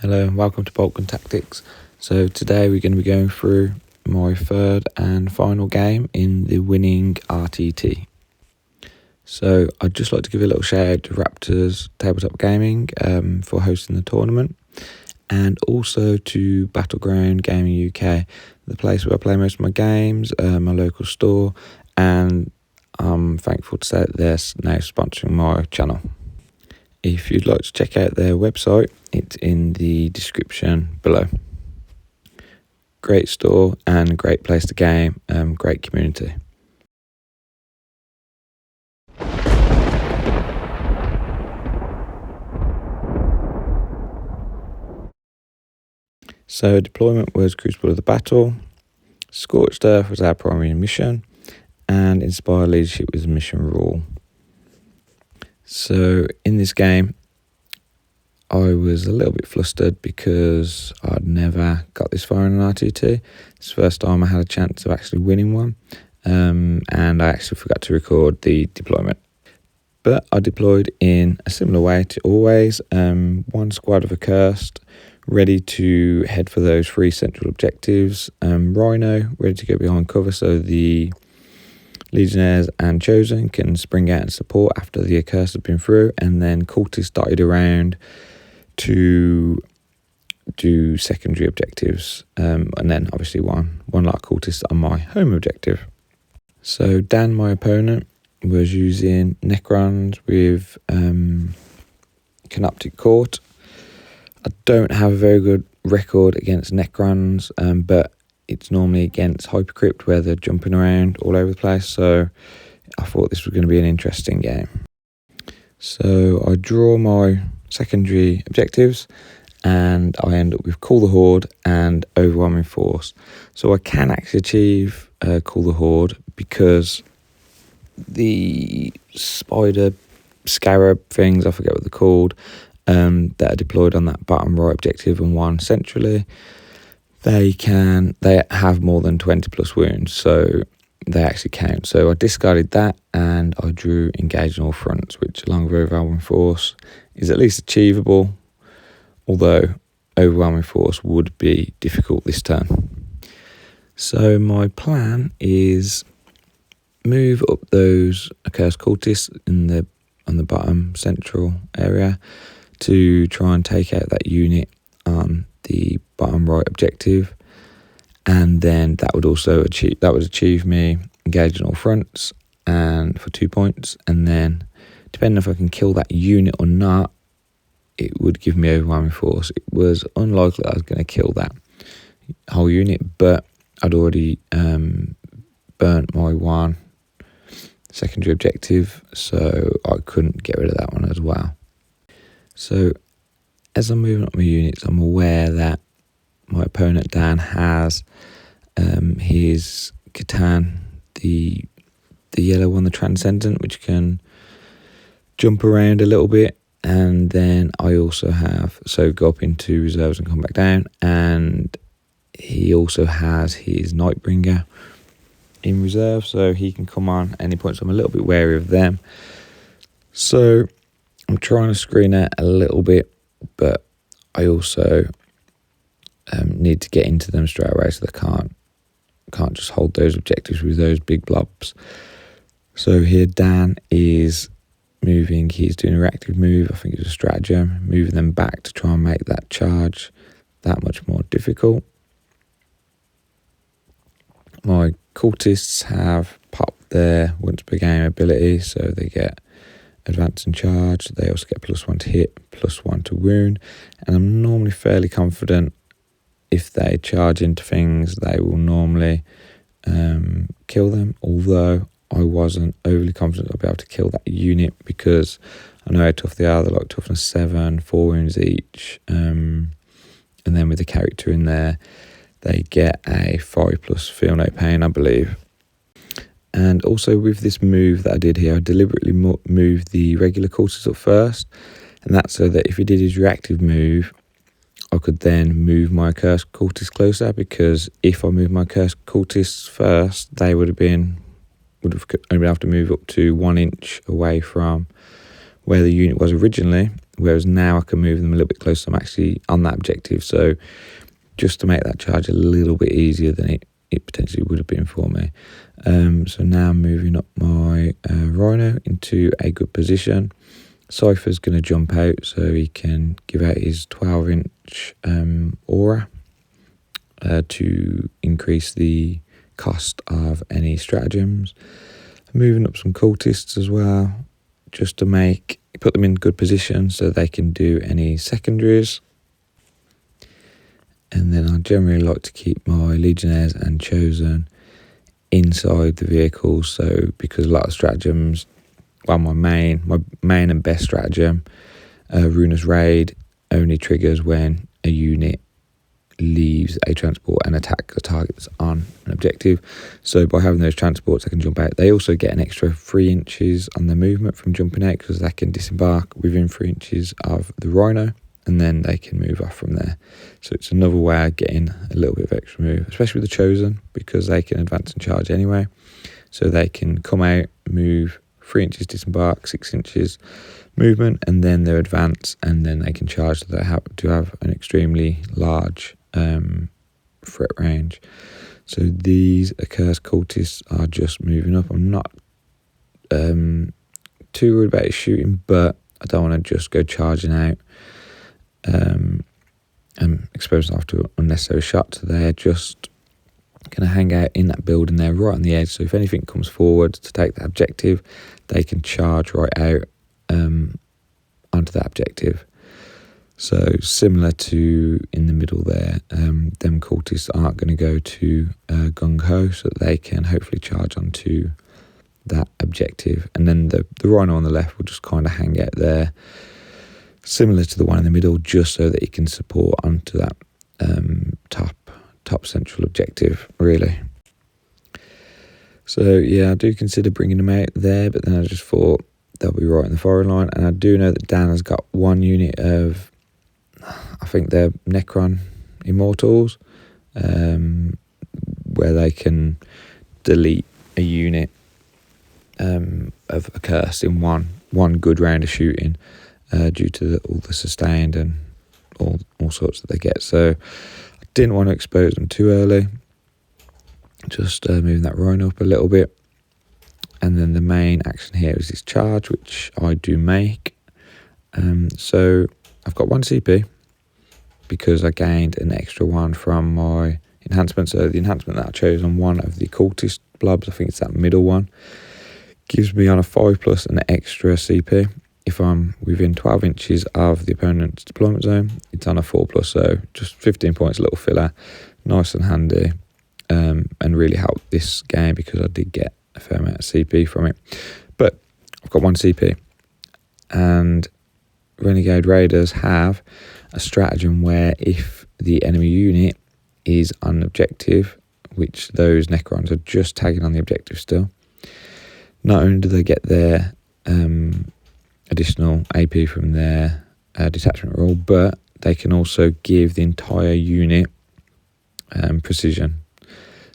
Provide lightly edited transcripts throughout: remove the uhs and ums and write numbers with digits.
Hello and welcome to Balkan Tactics. So today we're going to be going through my third and final game in the winning RTT. So I'd just like to give a little shout out to Raptor Gaming for hosting the tournament, and also to Battleground Gaming UK, the place where I play most of my games, my local store, and I'm thankful to say that they're now sponsoring my channel. If you'd like to check out their website, it's in the description below. Great store and great place to game, great community. So deployment was Crucible of the Battle, Scorched Earth was our primary mission, and Inspire Leadership was the mission rule. So in this game, I was a little bit flustered because I'd never got this far in an RTT. It's the first time I had a chance of actually winning one, and I actually forgot to record the deployment. But I deployed in a similar way to always, one squad of accursed, ready to head for those 3 central objectives. Rhino, ready to go behind cover so the Legionnaires and Chosen can spring out and support after the accursed have been through, and then Cultists dotted around to do secondary objectives, and then obviously one like Cultists on my home objective. So Dan, my opponent, was using Necrons with Canoptic Court. I don't have a very good record against Necrons, but it's normally against Hypercrypt where they're jumping around all over the place, so I thought this was going to be an interesting game. So I draw my secondary objectives and I end up with Call the Horde and Overwhelming Force. So I can actually achieve Call the Horde because the spider scarab things, I forget what they're called, that are deployed on that bottom right objective and one centrally, they have more than 20 plus wounds, so they actually count. So I discarded that and I drew Engage on all fronts, which along with Overwhelming Force is at least achievable, although Overwhelming Force would be difficult this turn. So my plan is move up those accursed cultists on the bottom central area to try and take out that unit on the bottom right objective, and then that would achieve me engaging all fronts and for 2 points, and then depending if I can kill that unit or not, it would give me Overwhelming Force. It was unlikely I was going to kill that whole unit, but I'd already burnt my one secondary objective, so I couldn't get rid of that one as well. So as I'm moving up my units, I'm aware that my opponent Dan has his Catan, the yellow one, the Transcendent, which can jump around a little bit, and then I also have, so go up into reserves and come back down, and he also has his Nightbringer in reserve, so he can come on at any point, so I'm a little bit wary of them. So I'm trying to screen out a little bit, but I also need to get into them straight away, so they can't just hold those objectives with those big blobs. So here Dan is moving, he's doing a reactive move, I think it's a stratagem, moving them back to try and make that charge that much more difficult. My cultists have popped their once per game ability, so they get advance and charge. They also get +1 to hit, +1 to wound, and I'm normally fairly confident if they charge into things, they will normally kill them, although I wasn't overly confident I'll be able to kill that unit because I know how tough they are. They're like toughness 7, 4 wounds each, and then with the character in there, they get a 5+ feel no pain, I believe. And also with this move that I did here, I deliberately moved the regular cultists up first, and that's so that if he did his reactive move, I could then move my cursed cultists closer, because if I moved my cursed cultists first, they would have only been able to move up to 1 inch away from where the unit was originally, whereas now I can move them a little bit closer. I'm actually on that objective, so just to make that charge a little bit easier than it potentially would have been for me. So now I'm moving up my Rhino into a good position. Cypher's going to jump out so he can give out his 12-inch aura to increase the cost of any stratagems. Moving up some cultists as well, just to put them in good position so they can do any secondaries. And then I generally like to keep my Legionnaires and Chosen inside the vehicle. So because a lot of stratagems, well, my main and best stratagem, Runa's Raid, only triggers when a unit leaves a transport and attack the target that's on an objective. So by having those transports, I can jump out. They also get an extra 3 inches on their movement from jumping out because they can disembark within 3 inches of the Rhino, and then they can move off from there. So it's another way of getting a little bit of extra move, especially with the Chosen, because they can advance and charge anyway. So they can come out, move 3 inches, disembark, 6 inches movement, and then their advance, and then they can charge. So they have an extremely large threat range. So these accursed cultists are just moving up. I'm not too worried about his shooting, but I don't want to just go charging out and expose myself to unnecessary shots. So they're just going to hang out in that building there right on the edge. So if anything comes forward to take that objective, they can charge right out onto that objective. So similar to in the middle there, them cultists aren't going to go to gung-ho, so that they can hopefully charge onto that objective. And then the Rhino on the left will just kind of hang out there, similar to the one in the middle, just so that he can support onto that top central objective, really. So yeah, I do consider bringing them out there, but then I just thought they'll be right in the firing line. And I do know that Dan has got one unit of, I think they're Necron Immortals, where they can delete a unit of a curse in one good round of shooting due to all the sustained and all sorts that they get. So I didn't want to expose them too early, just moving that Rhino up a little bit. And then the main action here is this charge, which I do make. So I've got 1 CP because I gained an extra 1 from my enhancement. So the enhancement that I chose on one of the cultist blobs, I think it's that middle one, gives me on a 5+ an extra CP. If I'm within 12 inches of the opponent's deployment zone, it's on a 4+, so just 15 points, a little filler, nice and handy, and really helped this game because I did get a fair amount of CP from it. But I've got 1 CP, and Renegade Raiders have a stratagem where if the enemy unit is on an objective, which those Necrons are just tagging on the objective still, not only do they get their additional AP from their detachment roll, but they can also give the entire unit precision.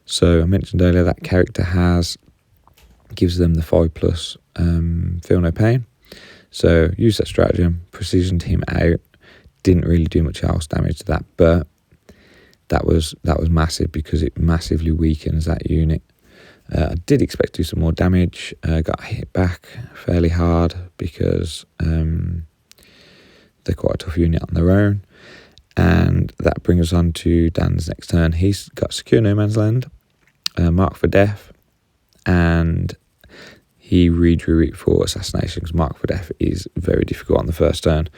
So I mentioned earlier that character gives them the 5+, feel no pain. So use that stratagem, precisioned him out, didn't really do much else damage to that, but that was massive because it massively weakens that unit. I did expect to do some more damage, got hit back fairly hard because they're quite a tough unit on their own. And that brings us on to Dan's next turn. He's got Secure No Man's Land, Mark for Death, and he redrew it for Assassination because Mark for Death is very difficult on the first turn.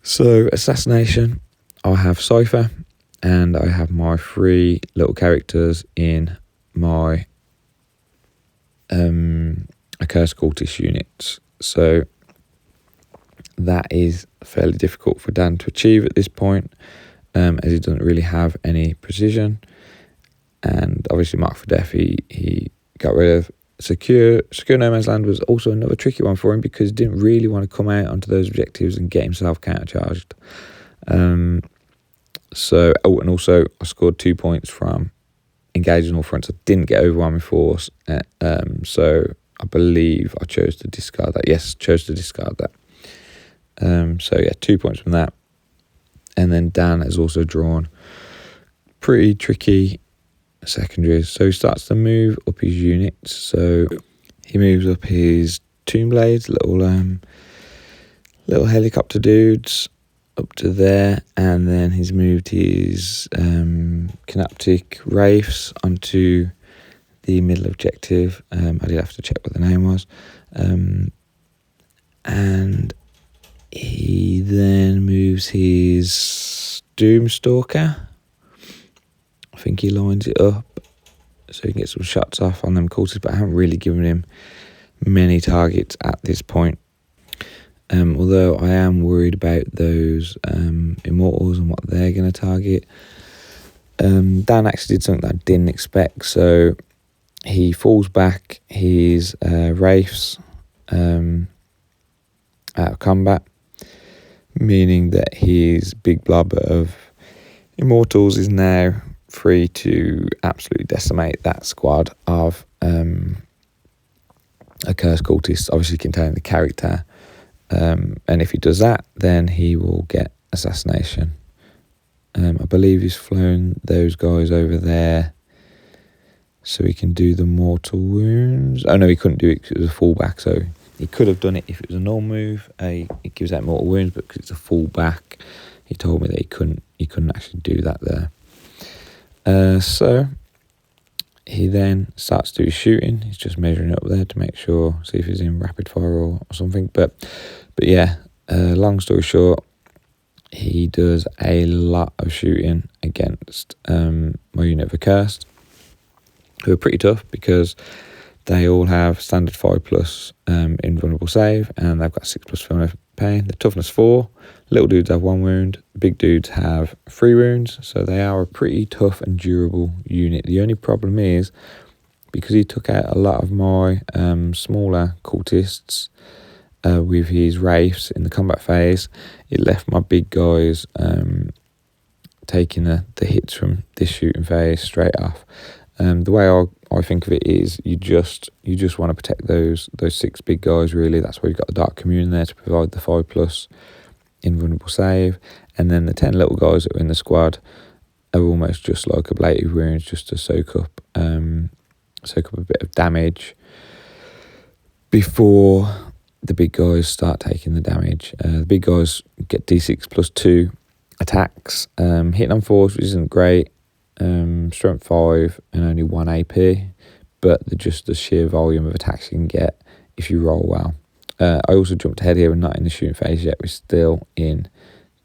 So Assassination, I have Cypher, and I have my 3 little characters in my Accursed Cultist units. So that is fairly difficult for Dan to achieve at this point, as he doesn't really have any precision. And obviously Mark for Death, he got rid of. Secure No Man's Land was also another tricky one for him because he didn't really want to come out onto those objectives and get himself countercharged. And also I scored 2 points from engaging all fronts. I didn't get overwhelming force, so I believe I chose to discard that. Yes, chose to discard that. So yeah, 2 points from that. And then Dan has also drawn pretty tricky secondaries. So he starts to move up his units. So he moves up his Tomb Blades, little helicopter dudes, up to there, and then he's moved his Canoptic Wraiths onto the middle objective. I did have to check what the name was. And he then moves his Doomstalker. I think he lines it up so he can get some shots off on them cultists, but I haven't really given him many targets at this point. Although I am worried about those Immortals and what they're going to target. Dan actually did something that I didn't expect, so he falls back his Wraiths out of combat, meaning that his big blob of Immortals is now free to absolutely decimate that squad of accursed cultists, obviously containing the character. And if he does that, then he will get assassination. I believe he's flown those guys over there so he can do the mortal wounds. Oh no, he couldn't do it because it was a fallback, so he could have done it if it was a normal move. It gives out mortal wounds, but because it's a fallback, he told me that he couldn't actually do that there. So he then starts to do his shooting. He's just measuring up there to make sure, see if he's in rapid fire or something. But yeah, long story short, he does a lot of shooting against my unit of Accursed, who are pretty tough because they all have standard 5+ invulnerable save, and they've got 6+ film pain. They're toughness 4. Little dudes have 1 wound. Big dudes have 3 wounds. So they are a pretty tough and durable unit. The only problem is, because he took out a lot of my smaller cultists with his Wraiths in the combat phase, it left my big guys taking the hits from this shooting phase straight off. The way I think of it is you just want to protect those 6 big guys, really. That's why you've got the Dark Commune there to provide the 5+ invulnerable save, and then the 10 little guys that are in the squad are almost just like ablative wounds, just to soak up a bit of damage before the big guys start taking the damage. The big guys get D6 +2 attacks, hitting on 4s, which isn't great. Strength 5 and only 1 AP, but just the sheer volume of attacks you can get if you roll well. I also jumped ahead here. We're not in the shooting phase yet. We're still in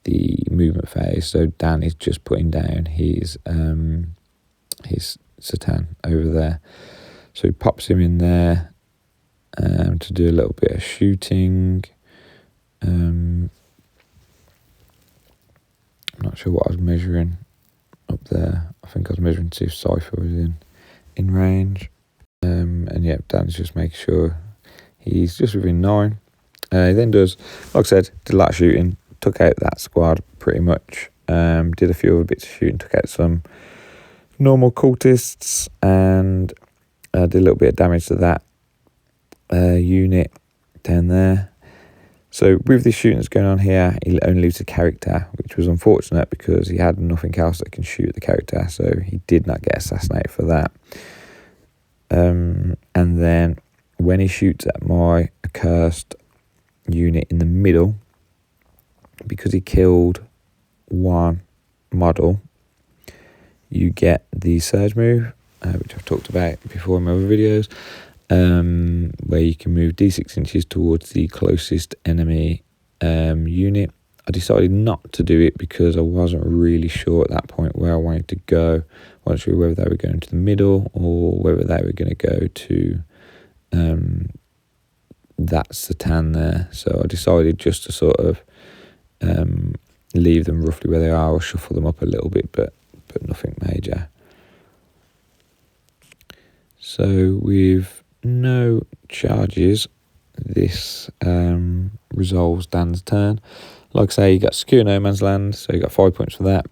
the movement phase. So Dan is just putting down his Satan over there. So he pops him in there to do a little bit of shooting. I'm not sure what I was measuring up there. I think I was measuring to see if Cypher was in range. And yeah, Dan's just making sure he's just within 9. He then does, like I said, did a lot of shooting, took out that squad pretty much. Did a few other bits of shooting, took out some normal cultists, and did a little bit of damage to that unit down there. So with this shooting that's going on here, he only leaves a character, which was unfortunate because he had nothing else that can shoot the character, so he did not get assassinated for that. And then when he shoots at my Accursed unit in the middle, because he killed 1 model, you get the surge move, which I've talked about before in my other videos, where you can move D6 inches towards the closest enemy unit. I decided not to do it because I wasn't really sure at that point where I wanted to go. I wasn't sure whether they were going to the middle or whether they were going to go to that Satan there. So I decided just to sort of leave them roughly where they are, or shuffle them up a little bit, but nothing major. So with no charges, this resolves Dan's turn. Like I say, he got Secure No Man's Land, so he got 5 points for that.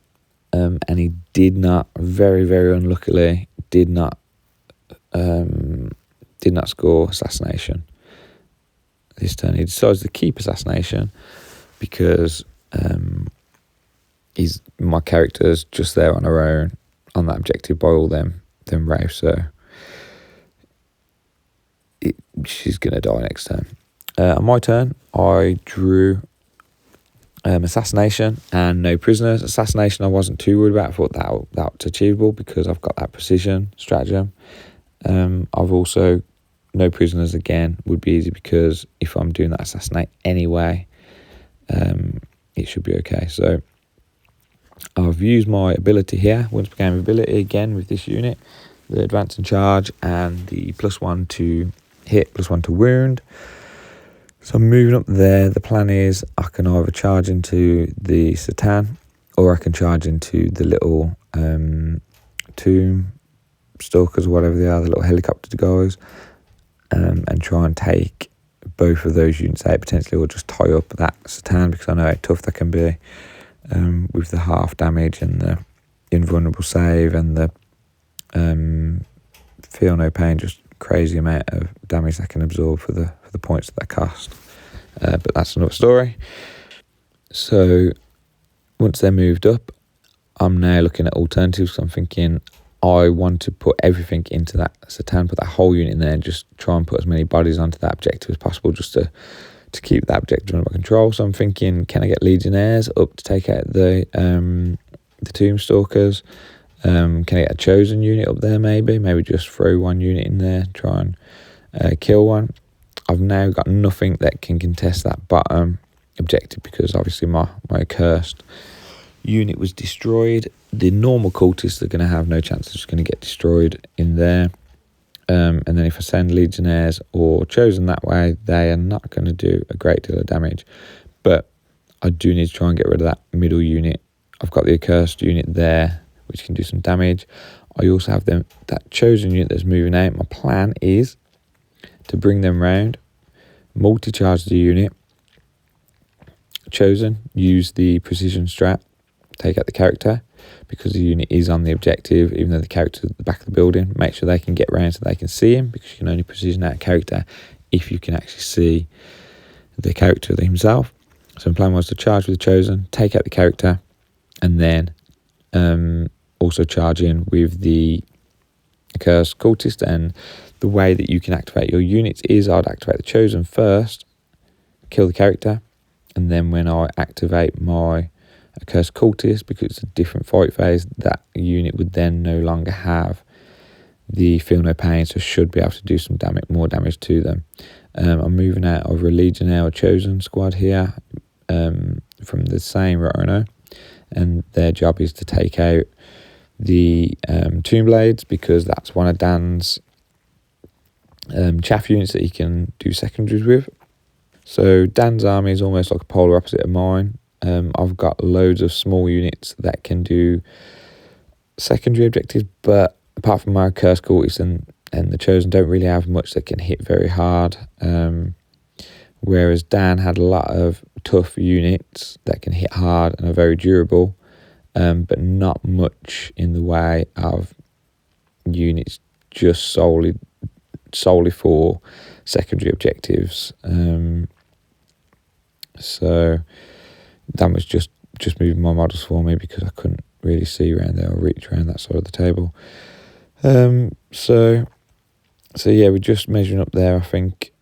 And he did not, very, very unluckily, did not score Assassination this turn. He decides to keep Assassination because my character's just there on her own on that objective by all them Wraiths, so she's going to die next turn. On my turn, I drew Assassination and no prisoners. Assassination I wasn't too worried about. I thought that was achievable because I've got that precision stratagem. I've also, no prisoners again would be easy because if I'm doing that assassinate anyway, it should be okay. So I've used my ability here, once per game ability again with this unit, the advance and charge and the +1 to hit, +1 to wound. So I'm moving up there. The plan is I can either charge into the Satan or I can charge into the little tomb stalkers or whatever they are, the little helicopter guys, and try and take both of those units out potentially, or just tie up that Satan because I know how tough that can be with the half damage and the invulnerable save and the feel no pain, just crazy amount of damage they can absorb for the points that they cost. But that's another story. So once they're moved up, I'm now looking at alternatives. I'm thinking I want to put everything into that Satan, put that whole unit in there, and just try and put as many bodies onto that objective as possible, just to keep that objective under control. So I'm thinking, can I get Legionnaires up to take out the Tombstalkers? Can I get a chosen unit up there maybe just throw one unit in there, try and kill one. I've now got nothing that can contest that bottom objective because obviously my cursed unit was destroyed. The normal cultists are going to have no chance, they're just going to get destroyed in there. And then if I send Legionnaires or chosen that way, they are not going to do a great deal of damage. But I do need to try and get rid of that middle unit. I've got the accursed unit there, which can do some damage. I also have that chosen unit that's moving out. My plan is to bring them round, multi-charge the unit, chosen, use the precision strat, take out the character, because the unit is on the objective, even though the character's at the back of the building, make sure they can get round so they can see him, because you can only precision out a character if you can actually see the character himself. So my plan was to charge with the chosen, take out the character, and then also charge in with the accursed cultist. And the way that you can activate your units is I'd activate the chosen first, kill the character, and then when I activate my accursed cultist, because it's a different fight phase, that unit would then no longer have the feel no pain, so should be able to do some more damage to them. I'm moving out over a Legionnaire or chosen squad here from the same Rhino, and their job is to take out the Tomb Blades, because that's one of Dan's chaff units that he can do secondaries with. So Dan's army is almost like a polar opposite of mine. I've got loads of small units that can do secondary objectives, but apart from my Cursed Cultists and the Chosen, don't really have much that can hit very hard. Whereas Dan had a lot of tough units that can hit hard and are very durable, but not much in the way of units just solely for secondary objectives. So that was just moving my models for me because I couldn't really see around there or reach around that side of the table. So yeah, we're just measuring up there. I think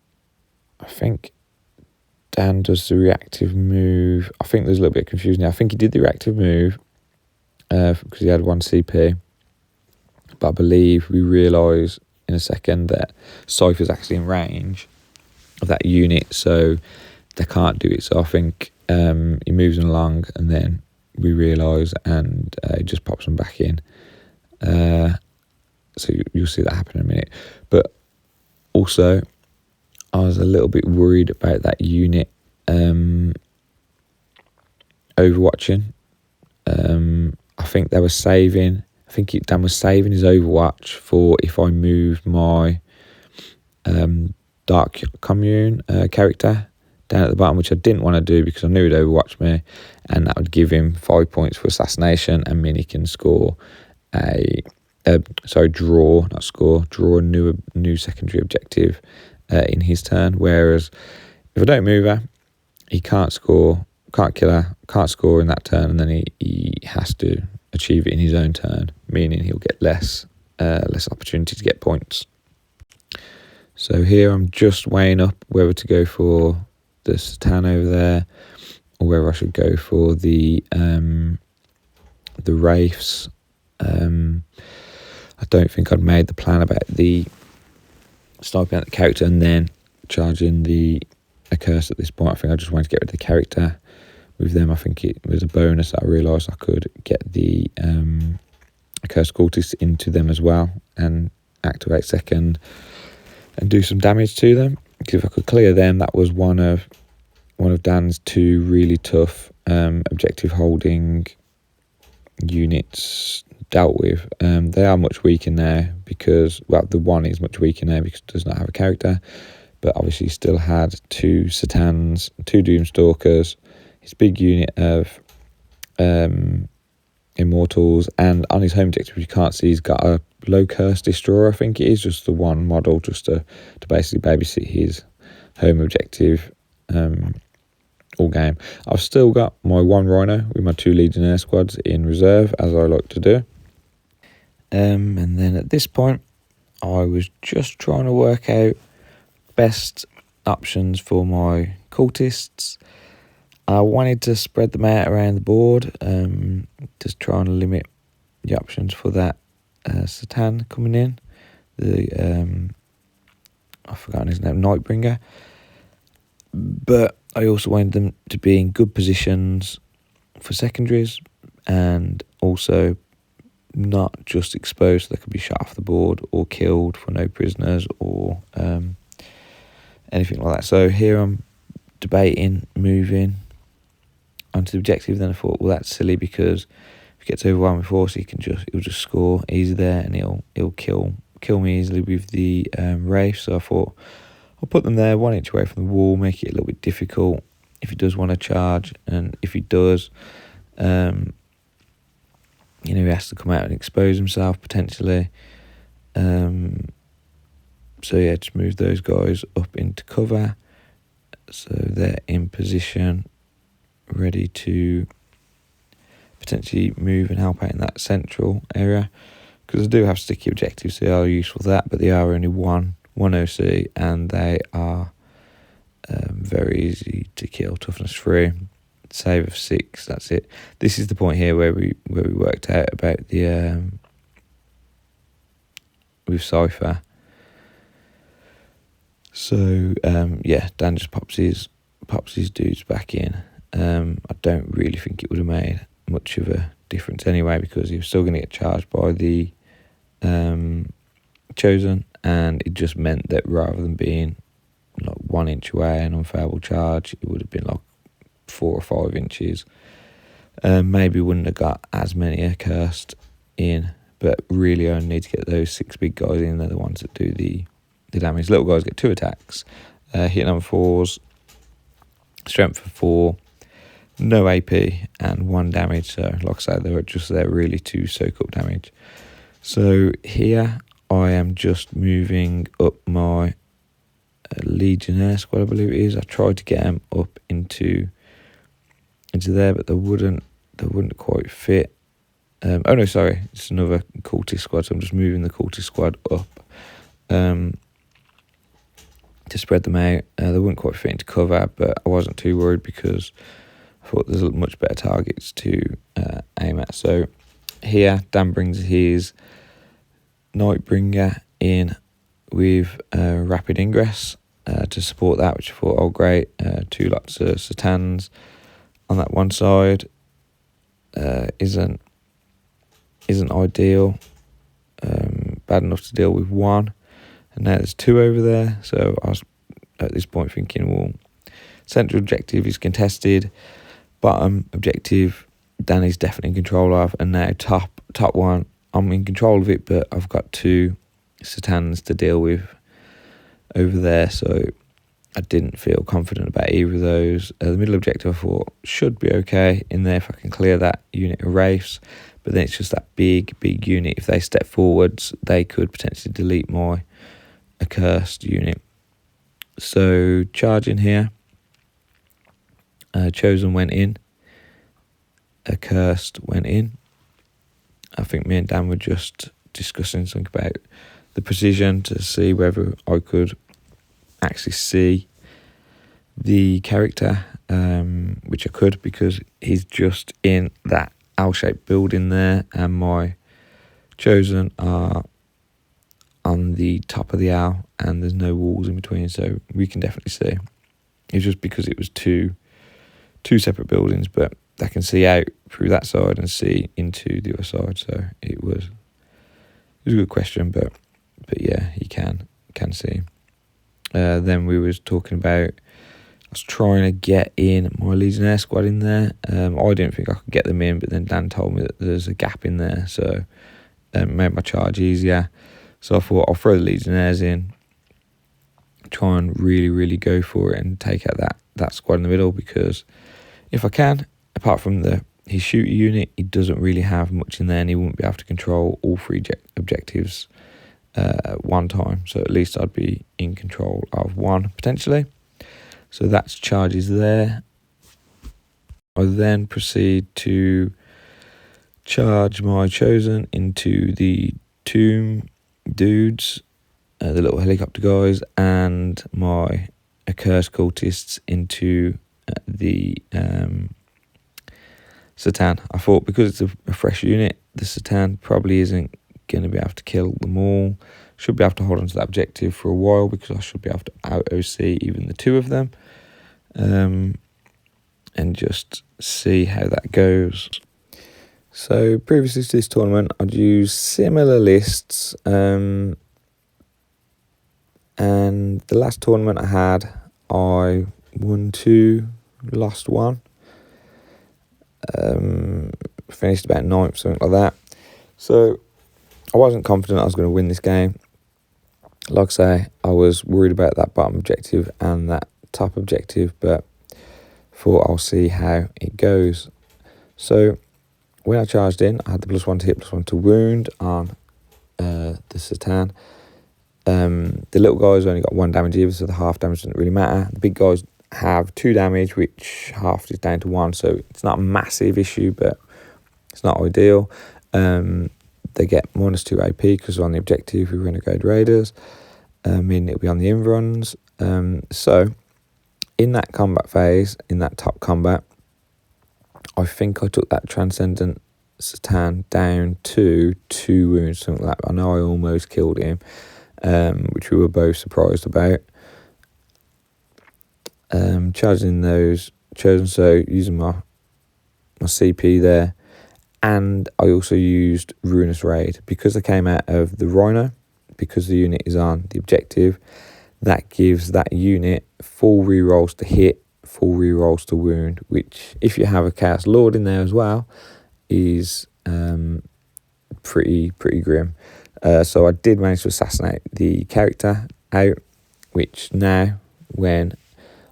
Dan does the reactive move. I think there's a little bit of confusion there. I think he did the reactive move because he had 1 CP, but I believe we realise in a second that Cypher's actually in range of that unit, so they can't do it. So I think he moves them along, and then we realise, and he just pops them back in. So you'll see that happen in a minute. But also, I was a little bit worried about that unit overwatching. I think they were saving. I think Dan was saving his Overwatch for if I moved my Dark Commune character down at the bottom, which I didn't want to do because I knew he'd Overwatch me, and that would give him 5 points for assassination, and mean he can score draw a new secondary objective in his turn. Whereas if I don't move her, he can't score can't kill her, can't score in that turn, and then he has to achieve it in his own turn, meaning he'll get less opportunity to get points. So here I'm just weighing up whether to go for the Satan over there, or whether I should go for the Wraiths. I don't think I'd made the plan about the sniping at the character and then charging a curse at this point. I think I just wanted to get rid of the character. With them, I think it was a bonus that I realised I could get the Cursed Cultists into them as well and activate second and do some damage to them. Because if I could clear them, that was one of Dan's two really tough objective holding units dealt with. They are much weaker now because, well, the one is much weaker now because it does not have a character, but obviously still had two Satans, two Doomstalkers, his big unit of Immortals, and on his home objective, you can't see, he's got a low curse destroyer. I think it is just the one model, just to basically babysit his home objective all game. I've still got my one Rhino with my two Legionnaire squads in reserve, as I like to do. And then at this point, I was just trying to work out best options for my cultists. I wanted to spread them out around the board, just trying to limit the options for that Satan coming in. I've forgotten his name, Nightbringer. But I also wanted them to be in good positions for secondaries and also not just exposed so they could be shot off the board or killed for no prisoners or anything like that. So here I'm debating moving onto the objective. Then I thought, well, that's silly because if he gets overwhelmed with force, he'll just score easy there and he'll kill me easily with the Wraith. So I thought I'll put them there 1 inch away from the wall, make it a little bit difficult if he does want to charge, and if he does, he has to come out and expose himself potentially. So yeah, just move those guys up into cover so they're in position, ready to potentially move and help out in that central area, because I do have sticky objectives, so they are useful for that, but they are only one OC and they are very easy to kill. Toughness 3, save of 6, that's it. This is the point here where we worked out about the with Cypher. So yeah, Dan just pops his dudes back in. I don't really think it would have made much of a difference anyway, because he was still going to get charged by the Chosen, and it just meant that rather than being like 1 inch away, an unfavorable charge, it would have been like 4 or 5 inches. Maybe wouldn't have got as many accursed in, but really only need to get those 6 big guys in. They're the ones that do the damage. Little guys get 2 attacks, hit number 4s, strength for 4, no AP, and 1 damage. So like I said, they were just there really to soak up damage. So here I am just moving up my Legionnaire squad, I believe it is. I tried to get them up into there, but they wouldn't quite fit. Oh no, sorry, it's another cultist squad, so I'm just moving the cultist squad up to spread them out. They wouldn't quite fit into cover, but I wasn't too worried because I thought there's much better targets to aim at. So here Dan brings his Nightbringer in with rapid ingress to support that, which I thought, oh great, 2 lots of Satans on that one side isn't ideal. Bad enough to deal with 1, and now there's 2 over there. So I was at this point thinking, well, central objective is contested, bottom objective Danny's definitely in control of, and now top one I'm in control of it, but I've got 2 Satans to deal with over there, so I didn't feel confident about either of those. The middle objective I thought should be okay in there if I can clear that unit of Wraiths, but then it's just that big unit. If they step forwards, they could potentially delete my accursed unit. So charging here, Chosen went in. Accursed went in. I think me and Dan were just discussing something about the precision to see whether I could actually see the character, which I could, because he's just in that L-shaped building there, and my Chosen are on the top of the L, and there's no walls in between, so we can definitely see. It's just because it was two separate buildings, but they can see out through that side and see into the other side. So it was a good question, but yeah, you can see. Then we was talking about, I was trying to get in my Legionnaire squad in there. I didn't think I could get them in, but then Dan told me that there's a gap in there, so it made my charge easier. So I thought I'll throw the Legionnaires in, try and really go for it and take out that squad in the middle, because if I can, apart from his shooter unit, he doesn't really have much in there, and he wouldn't be able to control all three objectives at one time. So at least I'd be in control of one potentially. So that's charges there. I then proceed to charge my Chosen into the tomb dudes, the little helicopter guys, and my accursed cultists into the Satan. I thought because it's a fresh unit, the Satan probably isn't going to be able to kill them all. Should be able to hold on to that objective for a while, because I should be able to out OC even the two of them, and just see how that goes. So previously to this tournament, I'd used similar lists, and the last tournament I had, I won 2, lost 1, finished about 9th, something like that. So I wasn't confident I was going to win this game. Like I say, I was worried about that bottom objective and that top objective, but thought I'll see how it goes. So when I charged in, I had the +1 to hit, +1 to wound on the Satan. The little guys only got 1 damage either, so the half damage doesn't really matter. The big guys have 2 damage, which half is down to 1, so it's not a massive issue, but it's not ideal. They get -2 AP because they're on the objective with Renegade Raiders. Meaning it'll be on the inruns. So in that combat phase, in that top combat, I think I took that Transcendent Satan down to 2 wounds, something like that. I know I almost killed him, which we were both surprised about. Charging those Chosen, so using my CP there, and I also used Ruinous Raid because I came out of the Rhino, because the unit is on the objective. That gives that unit full rerolls to hit, full rerolls to wound, which if you have a Chaos Lord in there as well is pretty grim. So I did manage to assassinate the character out, which now when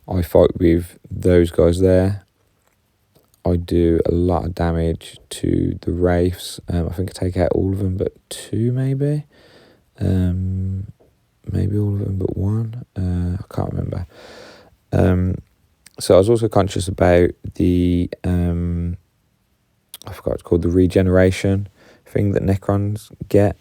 I fight with those guys there, I do a lot of damage to the Wraiths. I think I take out all of them but 2 maybe. Maybe all of them but 1. I can't remember. So I was also conscious about the I forgot what it's called, the regeneration thing that Necrons get,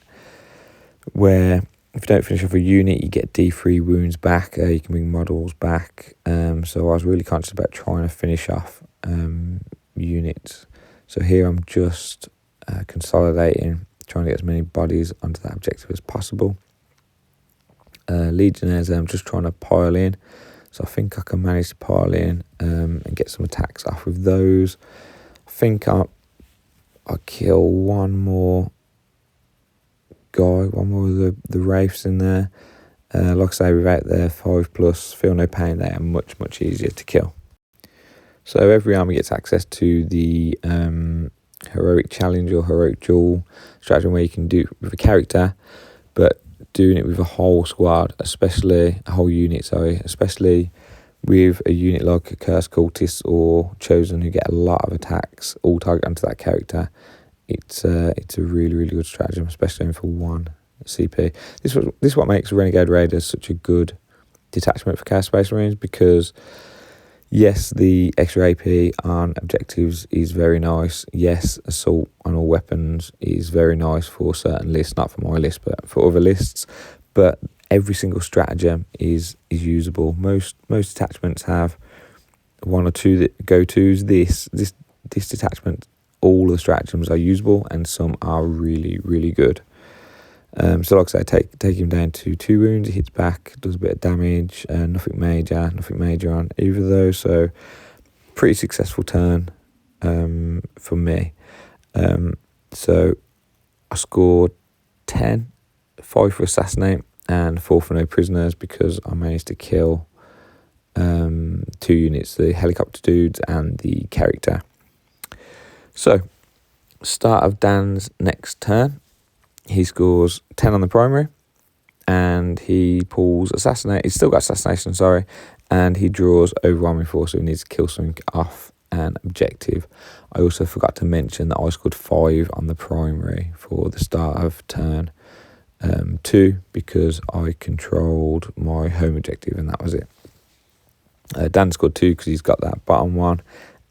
where if you don't finish off a unit, you get D3 wounds back. You can bring models back. So I was really conscious about trying to finish off units. So here I'm just consolidating, trying to get as many bodies onto that objective as possible. Legionnaires, I'm just trying to pile in. So I think I can manage to pile in and get some attacks off with those. I think I'll kill one more guy, one more of the Wraiths in there. Like I say, without their 5+, feel no pain, they are much easier to kill. So every army gets access to the heroic challenge or heroic duel strategy, where you can do it with a character, but doing it with a whole squad, especially a whole unit, especially with a unit like a Cursed Cultist or Chosen, who get a lot of attacks all target onto that character. It's a really good stratagem, especially for 1 CP. This is what makes Renegade Raiders such a good detachment for Chaos Space Marines, because Yes, the extra AP on objectives is very nice. Yes, assault on all weapons is very nice for certain lists, not for my list, but for other lists. But every single stratagem is usable. Most detachments have one or two that go-tos. This detachment, all the stratagems are usable, and some are really, really good. So like I say, take him down to 2 wounds, he hits back, does a bit of damage, nothing major on either of those, so pretty successful turn for me. So I scored 10, 5 for assassinate and 4 for no prisoners, because I managed to kill 2 units, the helicopter dudes and the character. So start of Dan's next turn, he scores 10 on the primary, and he pulls assassinate. He's still got assassination, sorry, and he draws overwhelming force, so he needs to kill something off an objective. I also forgot to mention that I scored 5 on the primary for the start of turn 2, because I controlled my home objective, and that was it. Dan scored 2 because he's got that bottom one,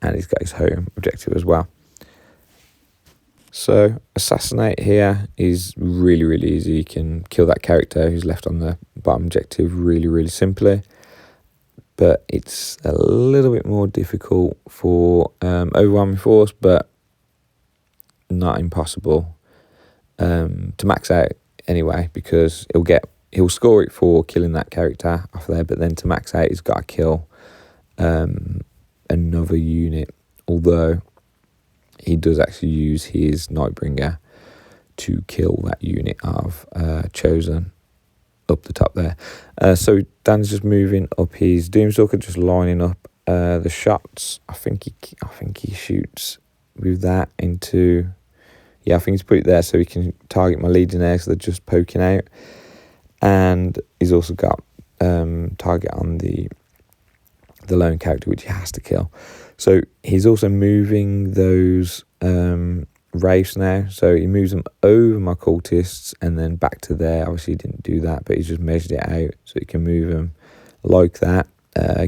and he's got his home objective as well. So assassinate here is really, really easy. You can kill that character who's left on the bottom objective really, really simply. But it's a little bit more difficult for overwhelming force, but not impossible to max out anyway, because he'll score it for killing that character off there, but then to max out he's got to kill another unit, although he does actually use his Nightbringer to kill that unit of Chosen up the top there. So Dan's just moving up his Doomstalker, just lining up the shots. I think he shoots with that into... Yeah, I think he's put it there so he can target my Legionnaires, so they're just poking out. And he's also got target on the lone character, which he has to kill. So he's also moving those wraiths now. So he moves them over my cultists and then back to there. Obviously he didn't do that, but he's just measured it out so he can move them like that,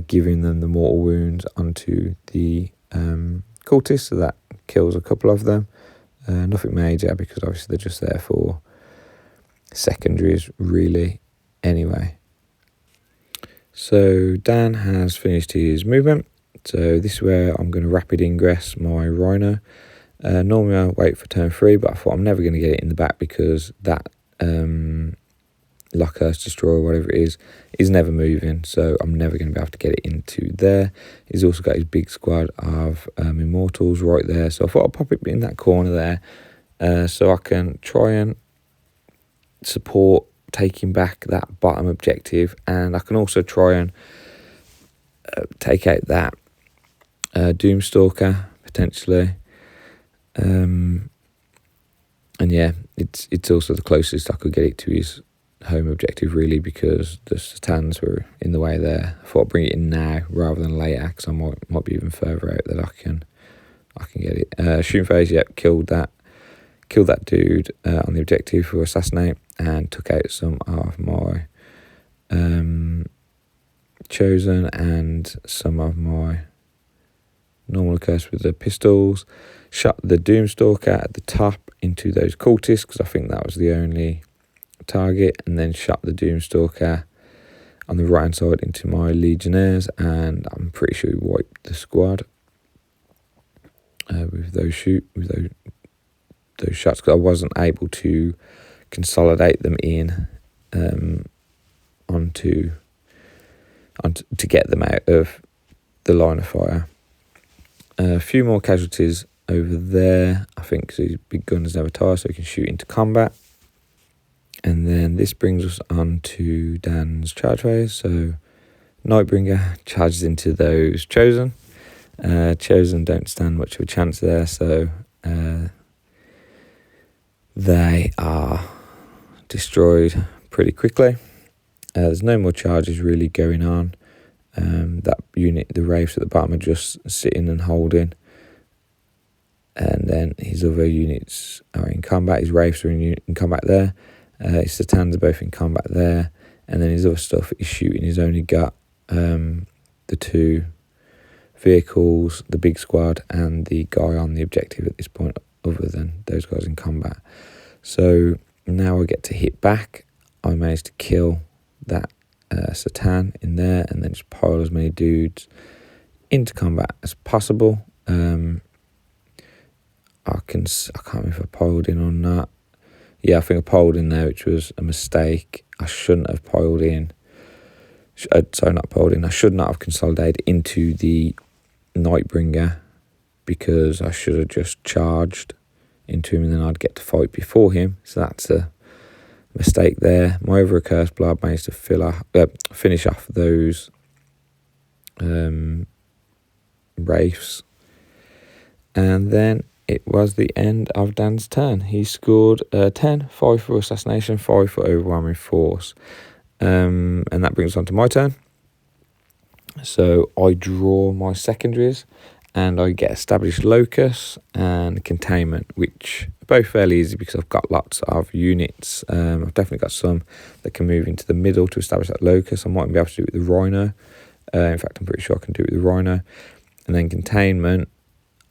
giving them the mortal wounds onto the cultists, so that kills a couple of them. Nothing major, because obviously they're just there for secondaries really anyway. So Dan has finished his movement. So this is where I'm going to rapid ingress my Rhino. Normally I wait for turn 3, but I thought I'm never going to get it in the back, because that Lockhurst Destroyer, whatever it is never moving. So I'm never going to be able to get it into there. He's also got his big squad of Immortals right there. So I thought I'd pop it in that corner there, so I can try and support taking back that bottom objective, and I can also try and take out that Doomstalker potentially, and yeah, it's also the closest I could get it to his home objective really, because the Satans were in the way there. I thought I'd bring it in now rather than later, because I might be even further out that I can get it. Shooting phase, yep, killed that dude on the objective for assassinate, and took out some of my Chosen and some of my normal curse with the pistols. Shot the Doomstalker at the top into those cultists, because I think that was the only target, and then shot the Doomstalker on the right hand side into my Legionnaires, and I'm pretty sure we wiped the squad with those shots, because I wasn't able to consolidate them in onto to get them out of the line of fire. A few more casualties over there, I think, because his big guns never tire, so he can shoot into combat. And then this brings us on to Dan's charge phase. So Nightbringer charges into those Chosen. Chosen don't stand much of a chance there, so they are destroyed pretty quickly. There's no more charges really going on. That unit, the Wraiths at the bottom, are just sitting and holding. And then his other units are in combat. His Wraiths are in combat there. His Satans are both in combat there. And then his other stuff is shooting. He's only got the two vehicles, the big squad, and the guy on the objective at this point, other than those guys in combat. So now I get to hit back. I managed to kill that Satan in there, and then just pile as many dudes into combat as possible. I can't remember if I piled in or not. Yeah, I think I piled in there, which was a mistake. I shouldn't have piled in. Sorry, not piled in. I should not have consolidated into the Nightbringer, because I should have just charged into him and then I'd get to fight before him. So that's a mistake there. My over-accursed blob managed to finish off those wraiths. And then it was the end of Dan's turn. He scored 10, 5 for assassination, 5 for overwhelming force. And that brings us on to my turn. So I draw my secondaries and I get established locus and containment, which are both fairly easy because I've got lots of units. I've definitely got some that can move into the middle to establish that locus. I might be able to do it with the rhino. In fact, I'm pretty sure I can do it with the rhino. And then containment,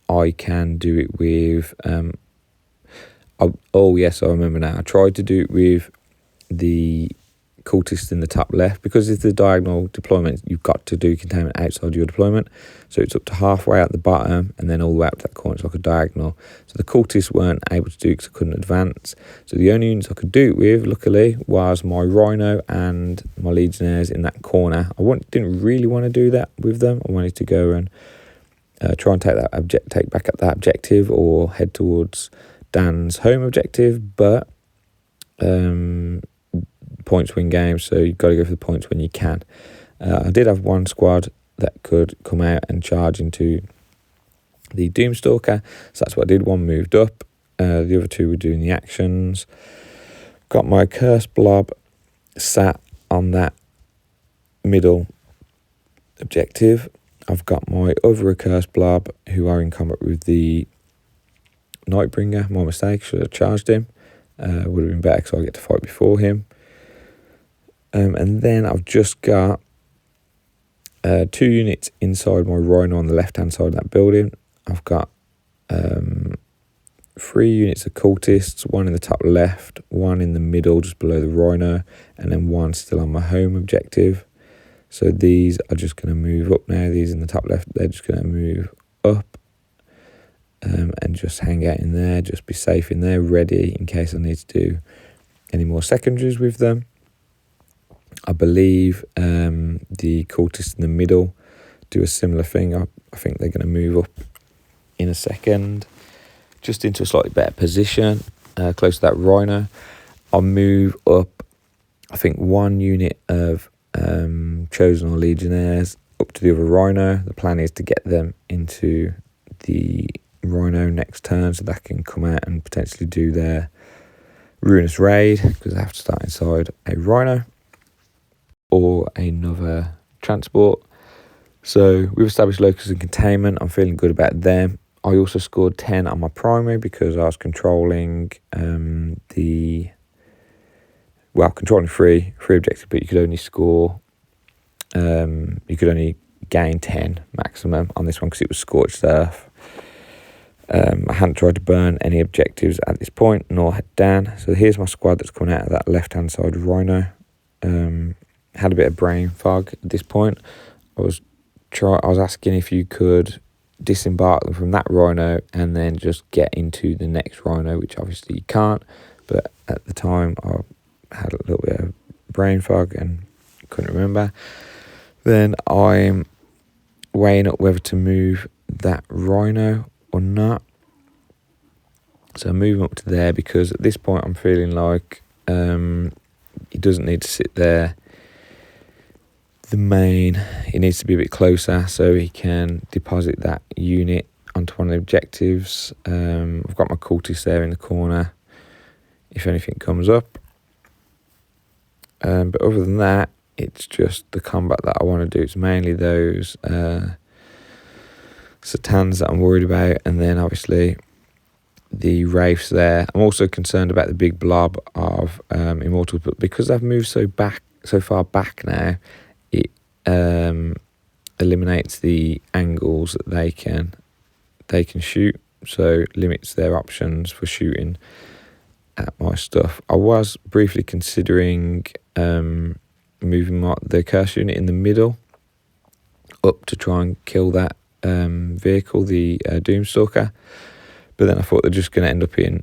I can do it with... oh yes, I remember now. I tried to do it with the cultist in the top left, because it's the diagonal deployment. You've got to do containment outside your deployment, so it's up to halfway out the bottom and then all the way up to that corner. It's like a diagonal. So the cultists weren't able to do it because I couldn't advance. So the only units I could do it with, luckily, was my rhino and my legionnaires in that corner. I didn't really want to do that with them. I wanted to go and try and take back up that objective or head towards Dan's home objective, but points win games, so you've got to go for the points when you can. I did have one squad that could come out and charge into the Doomstalker, so that's what I did. One moved up, the other two were doing the actions. Got my cursed blob sat on that middle objective. I've got my other accursed blob who are in combat with the Nightbringer. My mistake, should have charged him. Would have been better because I get to fight before him. And then I've just got 2 units inside my rhino on the left hand side of that building. I've got 3 units of cultists, 1 in the top left, 1 in the middle just below the rhino, and then 1 still on my home objective. So these are just going to move up now. These in the top left, they're just going to move up and just hang out in there, just be safe in there, ready in case I need to do any more secondaries with them. I believe the cultists in the middle do a similar thing. I think they're going to move up in a second, just into a slightly better position, close to that rhino. I'll move up, I think, 1 unit of chosen or legionnaires up to the other rhino. The plan is to get them into the rhino next turn, so that can come out and potentially do their ruinous raid, because they have to start inside a rhino or another transport. So we've established locus and containment. I'm feeling good about them. I also scored 10 on my primary because I was controlling controlling three objectives, but you could only score you could only gain 10 maximum on this one because it was scorched earth. I hadn't tried to burn any objectives at this point, nor had Dan. So here's my squad that's coming out of that left hand side of rhino. Had a bit of brain fog at this point. I was asking if you could disembark them from that rhino and then just get into the next rhino, which obviously you can't. But at the time, I had a little bit of brain fog and couldn't remember. Then I'm weighing up whether to move that rhino or not. So I'm moving up to there because at this point I'm feeling like he doesn't need to sit there. It needs to be a bit closer so he can deposit that unit onto one of the objectives. I've got my cultist there in the corner if anything comes up. But other than that, it's just the combat that I want to do. It's mainly those Satans that I'm worried about, and then obviously the wraiths there. I'm also concerned about the big blob of immortals, but because I've moved so far back now, eliminates the angles that they can shoot, so limits their options for shooting at my stuff. I was briefly considering moving the curse unit in the middle up to try and kill that vehicle, the Doomstalker, but then I thought they're just going to end up in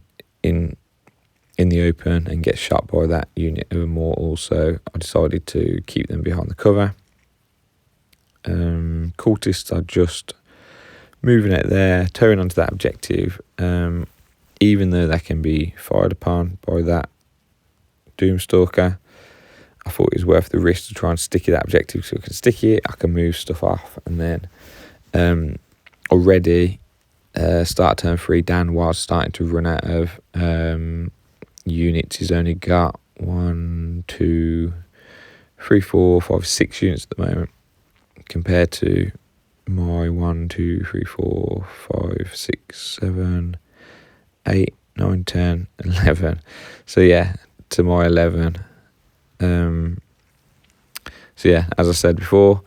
the open and get shot by that unit of Immortals, so I decided to keep them behind the cover. Cultists are just moving out there, towing onto that objective, even though they can be fired upon by that Doomstalker. I thought it was worth the risk to try and sticky that objective, so I can sticky it, I can move stuff off, and then already start turn 3, Dan was starting to run out of units. He's only got 1, 2, 3, 4, 5, 6 units at the moment, compared to my 1, 2, 3, 4, 5, 6, 7, 8, 9, 10, 11. So yeah, to my 11. So yeah, as I said before,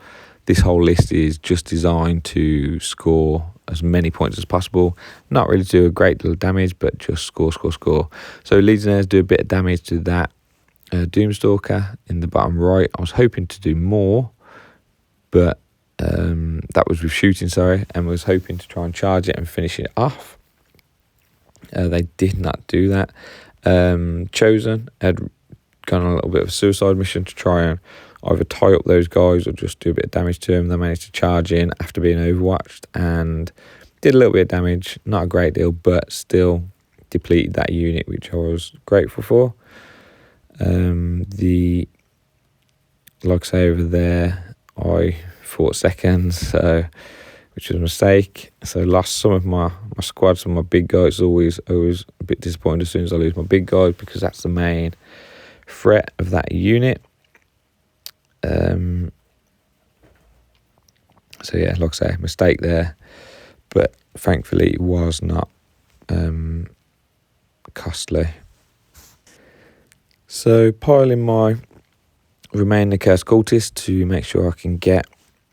this whole list is just designed to score as many points as possible. Not really do a great deal of damage, but just score. So Legionnaires do a bit of damage to that Doomstalker in the bottom right. I was hoping to do more, but that was with shooting, and was hoping to try and charge it and finish it off. They did not do that. Chosen had gone on a little bit of a suicide mission to try and either tie up those guys or just do a bit of damage to them. They managed to charge in after being overwatched and did a little bit of damage, not a great deal, but still depleted that unit, which I was grateful for. Like I say, over there, I fought seconds, which was a mistake. So lost some of my squad, some of my big guys. Always a bit disappointed as soon as I lose my big guys, because that's the main threat of that unit. So yeah, like I say, mistake there, but thankfully it was not costly. So piling my remaining cursed cultist to make sure I can get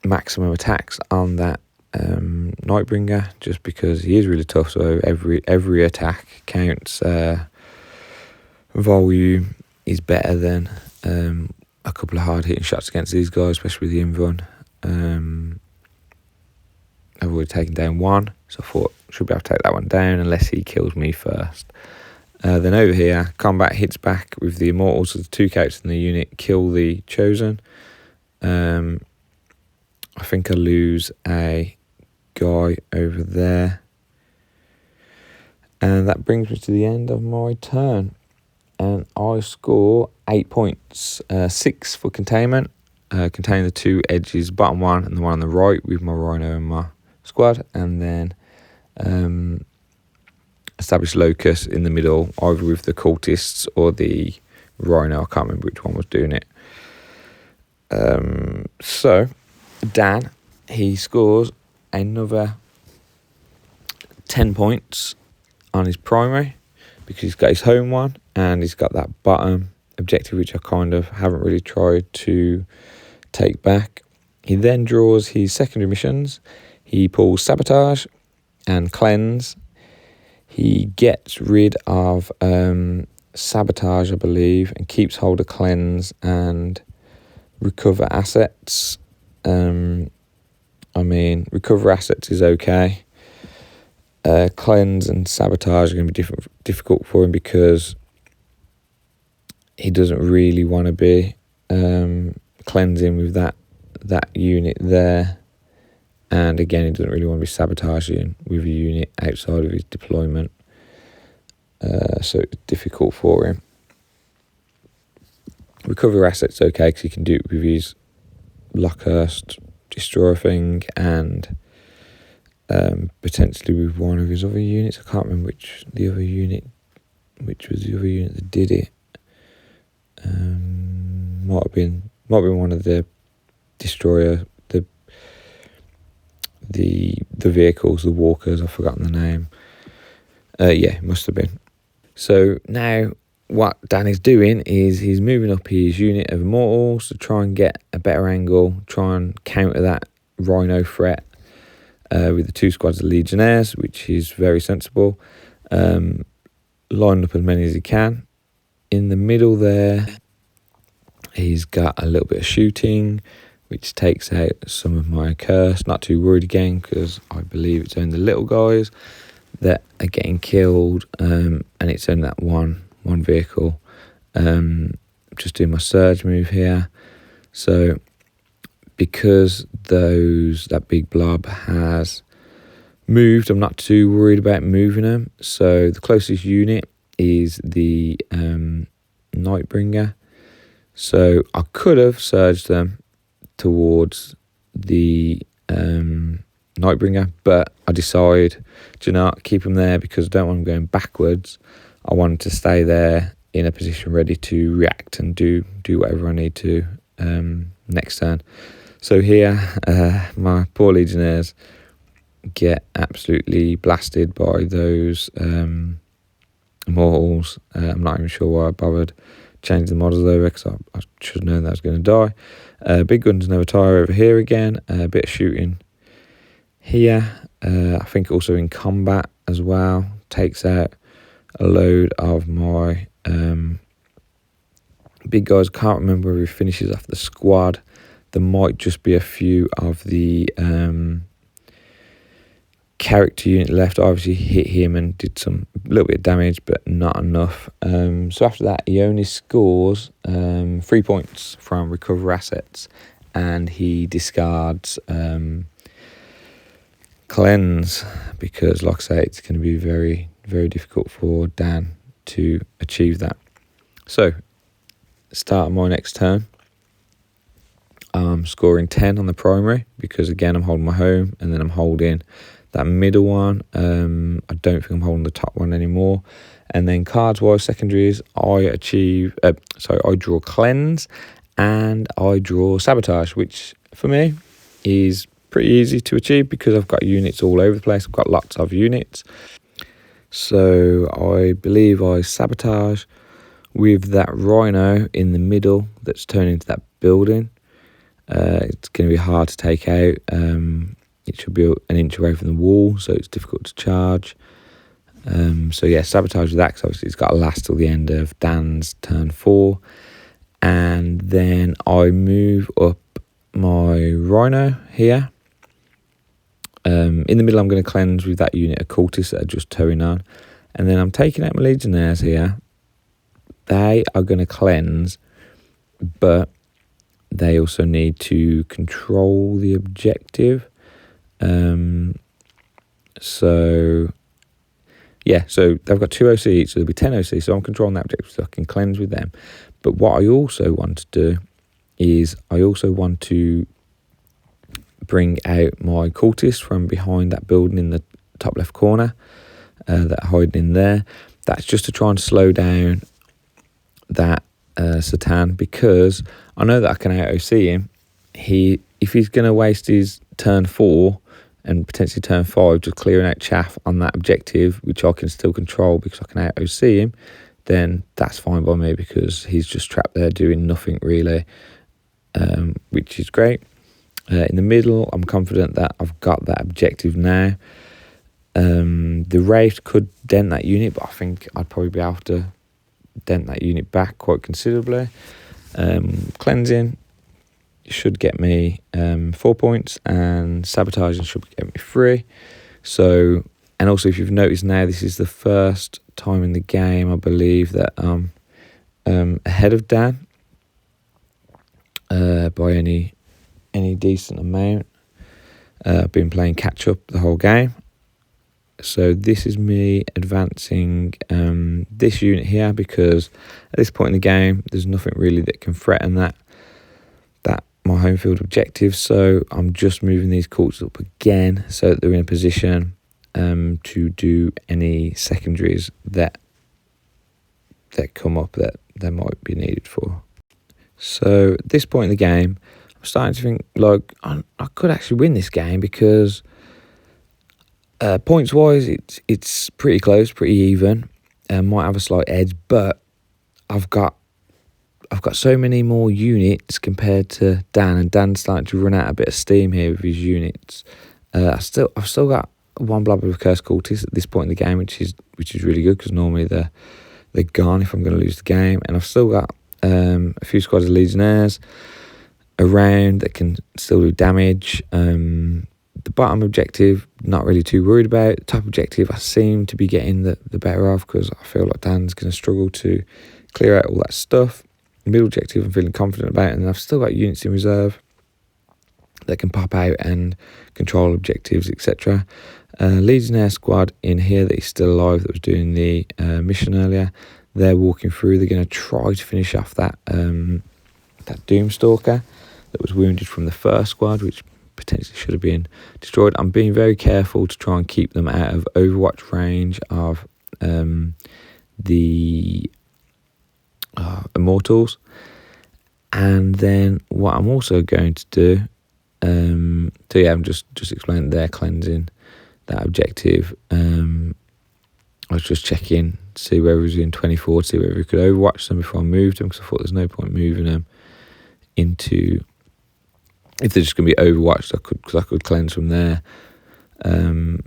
maximum attacks on that Nightbringer, just because he is really tough, so every attack counts. Volume is better than a couple of hard hitting shots against these guys, especially with the Invuln. I've already taken down one, so I thought I should be able to take that one down unless he kills me first. Then over here, combat hits back with the Immortals, so the 2 characters in the unit kill the Chosen. I think I lose a guy over there. And that brings me to the end of my turn. And I score 8 points. 6 for containment, containing the 2 edges, bottom one and the one on the right, with my Rhino and my squad. And then establish locus in the middle, either with the cultists or the Rhino. I can't remember which one was doing it. So Dan, he scores another 10 points on his primary, because he's got his home one and he's got that bottom objective, which I kind of haven't really tried to take back. He then draws his secondary missions. He pulls Sabotage and Cleanse. He gets rid of Sabotage, I believe, and keeps hold of Cleanse and Recover Assets. Recover Assets is okay. Cleanse and Sabotage are going to be difficult for him, because he doesn't really want to be cleansing with that unit there, and again he doesn't really want to be sabotaging with a unit outside of his deployment, so it's difficult for him. Recover Assets okay, because he can do it with his Lockhurst Destroyer thing, and potentially with one of his other units. I can't remember which was the other unit that did it. Might have been one of the Destroyer, the vehicles, the walkers. I've forgotten the name. Yeah, must have been. So now what Dan is doing is he's moving up his unit of Immortals to try and get a better angle, try and counter that Rhino threat with the 2 squads of Legionnaires, which is very sensible. Line up as many as he can. In the middle there, he's got a little bit of shooting, which takes out some of my curse. Not too worried again, because I believe it's only the little guys that are getting killed, and it's only that one vehicle. Just doing my surge move here. So because that big blob has moved, I'm not too worried about moving them. So the closest unit is the Nightbringer. So I could have surged them towards the Nightbringer, but I decided, do you know what, keep them there, because I don't want them going backwards. I wanted to stay there in a position ready to react and do whatever I need to next turn. So here, my poor Legionnaires get absolutely blasted by those Immortals. I'm not even sure why I bothered changing the models over, because I should have known that I was going to die. Big guns never tire over here again. A bit of shooting here. I think also in combat as well. Takes out a load of my big guys. Can't remember whether he finishes off the squad. There might just be a few of the character unit left. I obviously hit him and did a little bit of damage, but not enough. So after that, he only scores 3 points from recover assets, and he discards cleanse, because like I say, it's going to be very, very difficult for Dan to achieve that. So start of my next turn, I'm scoring 10 on the primary, because again I'm holding my home, and then I'm holding that middle one. I don't think I'm holding the top one anymore. And then cards wise, secondaries, I draw cleanse and I draw sabotage, which for me is pretty easy to achieve because I've got units all over the place. I've got lots of units. So I believe I sabotage with that rhino in the middle that's turned into that building. It's going to be hard to take out. It should be an inch away from the wall, so it's difficult to charge. So yeah, sabotage with that, because obviously it's got to last till the end of Dan's turn 4. And then I move up my rhino here. In the middle, I'm going to cleanse with that unit of cultists that are just towing on. And then I'm taking out my legionnaires here. They are going to cleanse, but they also need to control the objective. So they've got 2 OC each, so there'll be 10 OC, so I'm controlling that objective, so I can cleanse with them. But what I also want to do is I also want to bring out my cultists from behind that building in the top left corner that are hiding in there. That's just to try and slow down that Satan, because I know that I can out OC him. If he's going to waste his turn 4 and potentially turn 5 just clearing out chaff on that objective, which I can still control because I can out OC him, then that's fine by me, because he's just trapped there doing nothing really, which is great. In the middle, I'm confident that I've got that objective now. The Wraith could dent that unit, but I think I'd probably be able to dent that unit back quite considerably. Cleansing should get me 4 points, and sabotaging should get me 3. So, and also if you've noticed now, this is the first time in the game I believe that I'm ahead of Dan by any decent amount. I've been playing catch up the whole game. So this is me advancing this unit here, because at this point in the game there's nothing really that can threaten that my home field objective. So I'm just moving these courts up again so that they're in a position to do any secondaries that come up that they might be needed for. So at this point in the game, I'm starting to think like I could actually win this game, because points wise it's pretty close, pretty even. Might have a slight edge, but I've got I've got so many more units compared to Dan, and Dan's starting to run out a bit of steam here with his units. I've still got one blob of Cursed Cultists at this point in the game, which is really good, because normally they're gone if I'm going to lose the game. And I've still got a few squads of Legionnaires around that can still do damage. The bottom objective, not really too worried about. The top objective, I seem to be getting the better of, because I feel like Dan's going to struggle to clear out all that stuff. The middle objective, I'm feeling confident about, and I've still got units in reserve that can pop out and control objectives, etc. Legionnaire squad in here that is still alive, that was doing the mission earlier. They're walking through. They're going to try to finish off that Doomstalker that was wounded from the first squad, which potentially should have been destroyed. I'm being very careful to try and keep them out of Overwatch range of the Immortals. And then what I'm also going to do, I'm just explaining they're cleansing that objective. I was just checking to see whether it was in 24, to see whether we could Overwatch them before I moved them, because I thought there's no point moving them into, if they're just going to be Overwatched, I could cleanse from there. I can't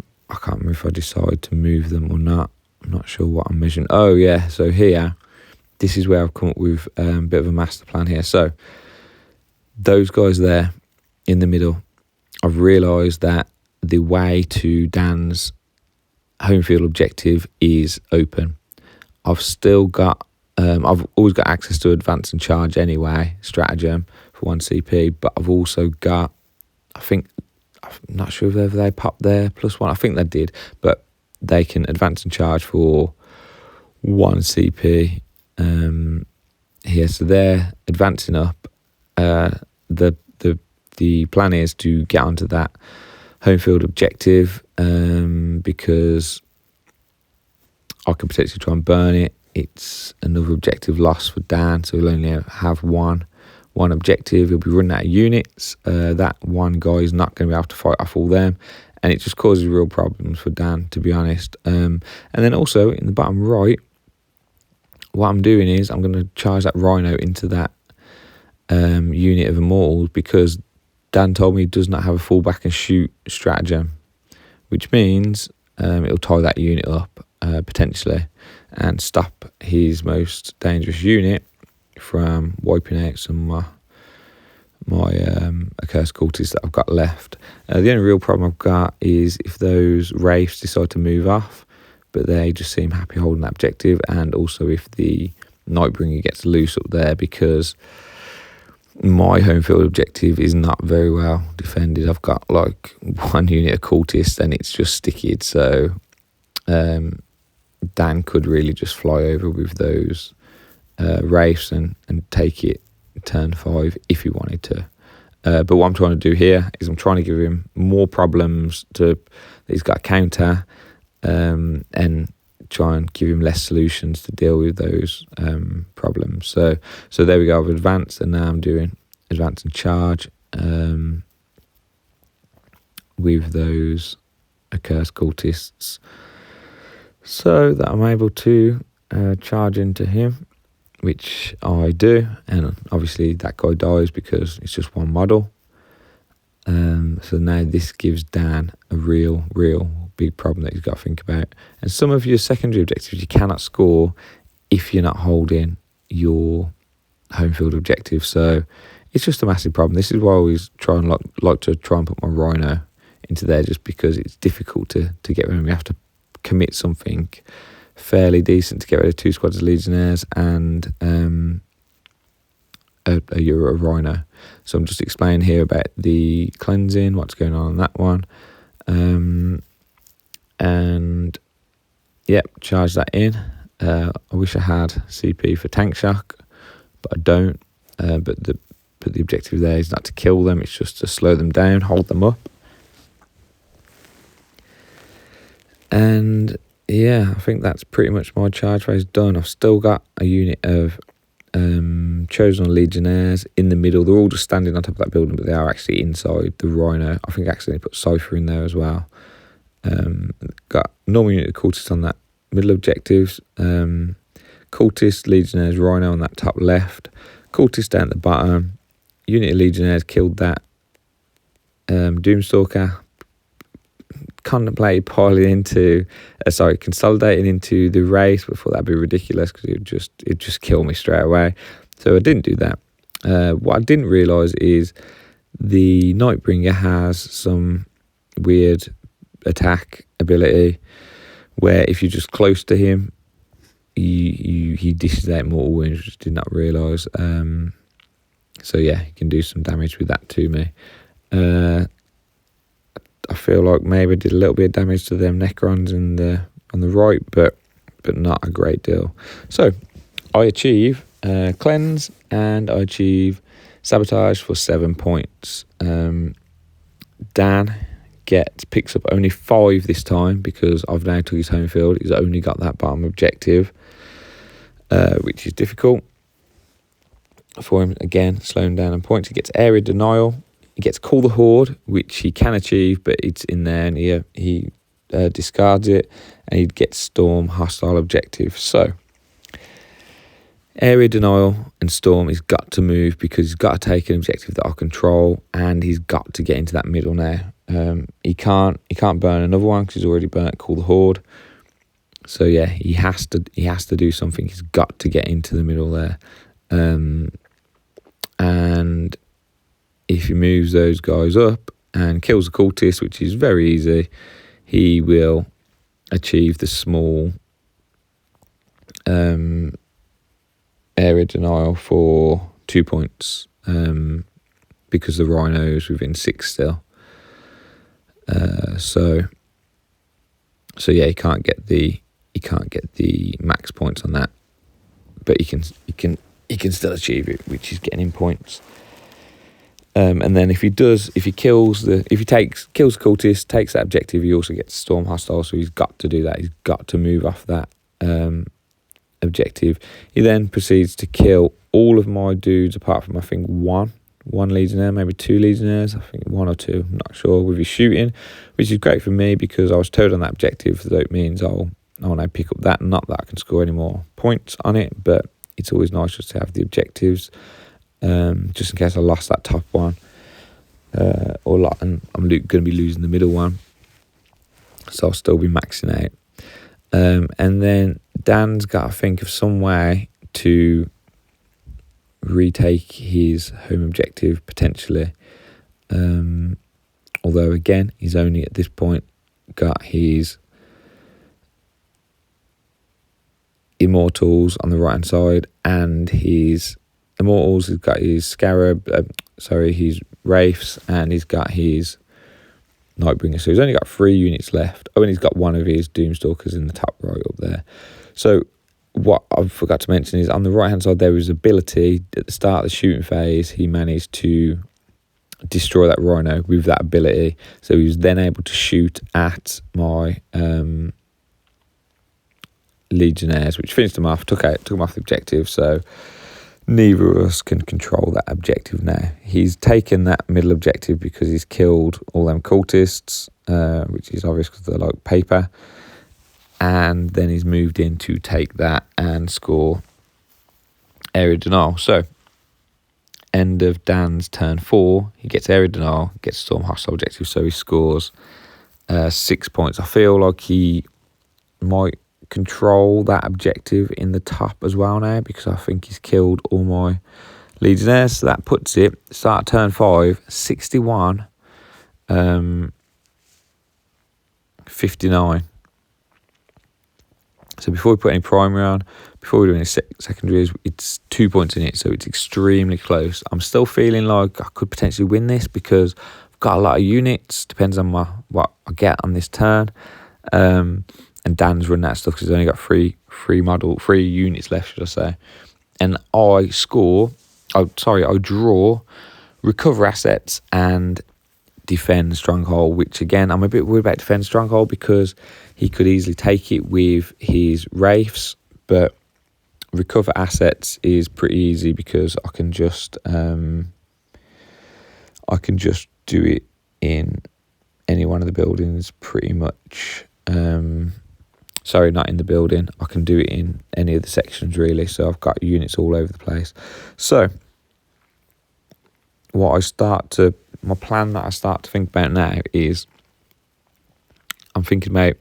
remember if I decide to move them or not. I'm not sure what I'm measuring. Oh yeah, so here, this is where I've come up with a bit of a master plan here. So those guys there in the middle, I've realised that the way to Dan's home field objective is open. I've still got, I've always got access to advance and charge anyway, stratagem for 1 CP, but I've also got, I'm not sure if they popped there +1, I think they did, but they can advance and charge for 1 CP here, so they're advancing up. The plan is to get onto that home field objective, because I could potentially try and burn it. It's another objective loss for Dan, so he'll only have one objective. He'll be running out of units. That one guy is not going to be able to fight off all them, and it just causes real problems for Dan, to be honest. And then also in the bottom right, what I'm doing is I'm going to charge that Rhino into that unit of Immortals, because Dan told me he does not have a fall back and shoot stratagem, which means it'll tie that unit up potentially and stop his most dangerous unit from wiping out some of my Accursed Cultists that I've got left. The only real problem I've got is if those Wraiths decide to move off, but they just seem happy holding that objective, and also if the Nightbringer gets loose up there, because my home field objective is not very well defended. I've got like 1 unit of cultists and it's just sticky, so Dan could really just fly over with those Wraiths and take it turn 5 if he wanted to. But what I'm trying to do here is I'm trying to give him more problems that he's got to counter, and try and give him less solutions to deal with those problems. So there we go. I've advanced, and now I'm doing advance and charge with those Accursed Cultists, so that I'm able to charge into him, which I do. And obviously that guy dies because it's just one model. So now this gives Dan a real big problem that he's got to think about. And some of your secondary objectives you cannot score if you're not holding your home field objective. So it's just a massive problem. This is why I always try and like to try and put my Rhino into there, just because it's difficult to get rid of. You have to commit something fairly decent to get rid of 2 squads of Legionnaires and a Rhino. So I'm just explaining here about the cleansing, what's going on that one. And yep, charge that in. I wish I had CP for tank shock, but I don't. But the objective there is not to kill them, it's just to slow them down, hold them up. And yeah, I think that's pretty much my charge phase done. I've still got a unit of chosen Legionnaires in the middle. They're all just standing on top of that building, but they are actually inside the Rhino. I think I accidentally put Cypher in there as well. Got normal unit of cultists on that middle objectives. Cultist, Legionnaires, Rhino on that top left. Cultist down at the bottom. Unit of Legionnaires killed that Doomstalker. Contemplated consolidating into the race, but thought that'd be ridiculous because it'd just kill me straight away. So I didn't do that. What I didn't realise is the Nightbringer has some weird attack ability where if you're just close to him, he dishes out mortal wounds, which I did not realise. So yeah, he can do some damage with that to me. I feel like maybe I did a little bit of damage to them Necrons on the right, but not a great deal. So I achieve cleanse and I achieve sabotage for 7 points. Dan picks up only 5 this time because I've now took his home field. He's only got that bottom objective, which is difficult for him. Again, slowing down on points. He gets area denial. He gets Call the Horde, which he can achieve, but it's in there, and he discards it, and he gets Storm hostile objective. So area denial and Storm, he's got to move because he's got to take an objective that I control, and he's got to get into that middle now. He can't burn another one because he's already burnt Call the Horde. So yeah, he has to do something. He's got to get into the middle there, and if he moves those guys up and kills the cultist, which is very easy, he will achieve the small area denial for 2 points because the Rhino is within 6 still. So yeah, he can't get the max points on that, but he can still achieve it, which is getting in points. And then if he kills the cultist, takes that objective, he also gets Storm hostile. So he's got to do that. He's got to move off that objective. He then proceeds to kill all of my dudes apart from I think one Legionnaire, maybe 2 Legionnaires. I think 1 or 2. I'm not sure with his shooting, which is great for me because I was told on that objective. So that means I'll now pick up that. Not that I can score any more points on it, but it's always nice just to have the objectives. Just in case I lost that top one, and I'm going to be losing the middle one, so I'll still be maxing out. And then Dan's got to think of some way to retake his home objective potentially. Although again, he's only at this point got his Immortals on the right hand side and his Immortals. He's got his Scarab, his Wraiths, and he's got his Nightbringer. So he's only got 3 units left. Oh, and he's got one of his Doomstalkers in the top right up there. So what I forgot to mention is on the right hand side there is ability. At the start of the shooting phase, he managed to destroy that Rhino with that ability. So he was then able to shoot at my Legionnaires, which finished them off, took them off the objective. So neither of us can control that objective now. He's taken that middle objective because he's killed all them cultists, which is obvious because they're like paper. And then he's moved in to take that and score area denial. So, end of Dan's turn 4, he gets area denial, gets Storm hostile objective, so he scores 6 points. I feel like he might control that objective in the top as well now because I think he's killed all my Legionnaires. So that puts it, start turn 5, 61, 59. So before we put any primary on, before we do any secondaries, it's 2 points in it, so it's extremely close. I'm still feeling like I could potentially win this because I've got a lot of units, depends on what I get on this turn. And Dan's run that stuff because he's only got 3 units left, should I say. And I draw, recover assets, and defend stronghold, which again, I'm a bit worried about defend stronghold because he could easily take it with his Wraiths, but recover assets is pretty easy because I can just do it in any one of the buildings pretty much. So Sorry, not in the building. I can do it in any of the sections really. So I've got units all over the place. So my plan that I start to think about now is I'm thinking about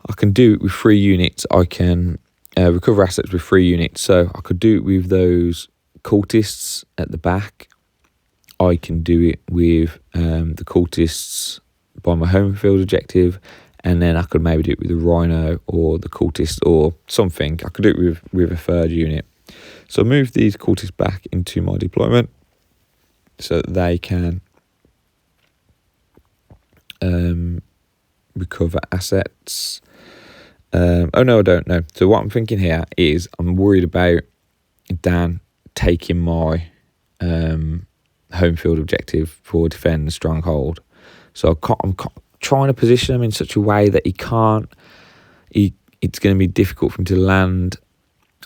I can do it with 3 units. I can recover assets with 3 units. So I could do it with those cultists at the back. I can do it with the cultists by my home field objective, and then I could maybe do it with the rhino or the cultist or something. I could do it with a 3rd unit. So move these cultists back into my deployment so that they can recover assets. Oh no, I don't know. So what I'm thinking here is I'm worried about Dan taking my home field objective for defend the stronghold. So I'm trying to position him in such a way that it's going to be difficult for him to land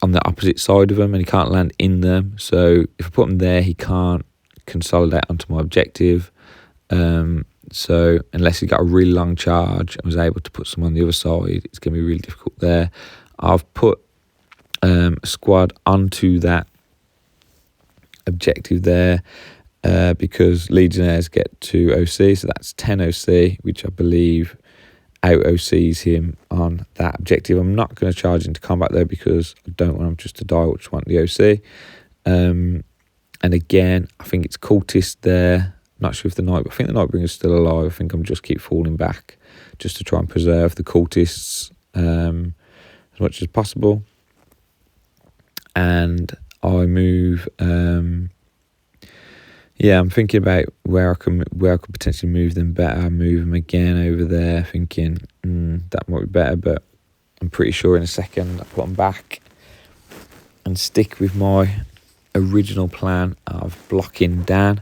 on the opposite side of them, and he can't land in them. So if I put him there, he can't consolidate onto my objective. So unless he got a really long charge and was able to put some on the other side, it's going to be really difficult there. I've put a squad onto that objective there because Legionnaires get 2 OC, so that's 10 OC, which I believe out OCs him on that objective. I'm not going to charge into combat though because I don't want him just to die, I just want the OC. And again, I think it's cultist there. Not sure if I think the Nightbringer's still alive. I think I'm just keep falling back just to try and preserve the cultists as much as possible. And I move. I'm thinking about where I could potentially move them better. Move them again over there, thinking that might be better. But I'm pretty sure in a second I put them back and stick with my original plan of blocking Dan.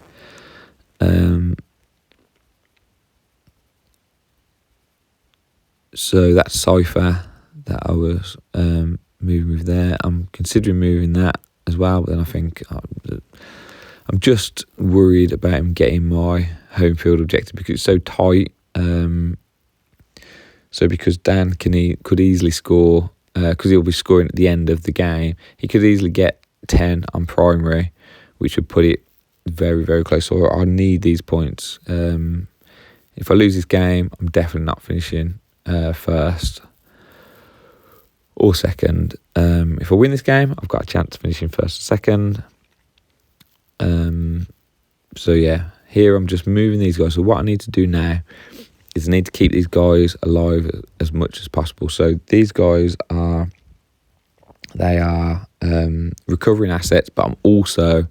So that cipher that I was moving with there, I'm considering moving that as well, but then I think I'm just worried about him getting my home field objective because it's so tight. So because Dan could easily score, because he'll be scoring at the end of the game, he could easily get 10 on primary, which would put it very, very close. So I need these points. If I lose this game, I'm definitely not finishing first or second. If I win this game, I've got a chance of finishing first or second. So yeah, here I'm just moving these guys. So what I need to do now is I need to keep these guys alive as much as possible. So these guys are recovering assets, but I'm also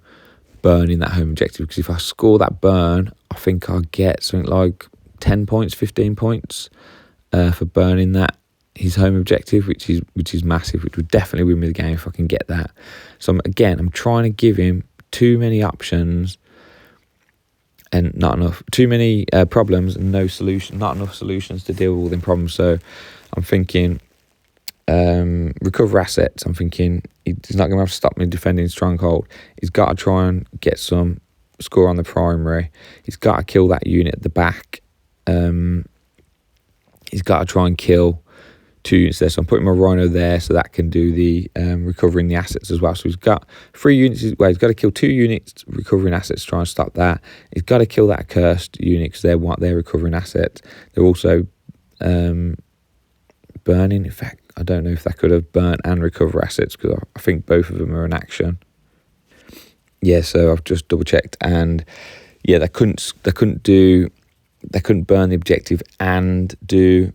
burning that home objective, because if I score that burn, I think I'll get something like 10 points, 15 points for burning that his home objective, which is massive, which would definitely win me the game if I can get that. So I'm trying to give him too many options and not enough, too many problems and not enough solutions to deal with all them problems. So I'm thinking recover assets. I'm thinking he's not going to have to stop me defending stronghold. He's got to try and get some score on the primary. He's got to kill that unit at the back. He's got to try and kill 2 units there. So I'm putting my rhino there so that can do the recovering the assets as well. So he's got 3 units. Well, he's got to kill 2 units recovering assets to try and stop that. He's got to kill that accursed unit because they're recovering assets. They're also burning. In fact, I don't know if that could have burnt and recover assets, because I think both of them are in action. Yeah, so I've just double checked, and yeah, they couldn't burn the objective and do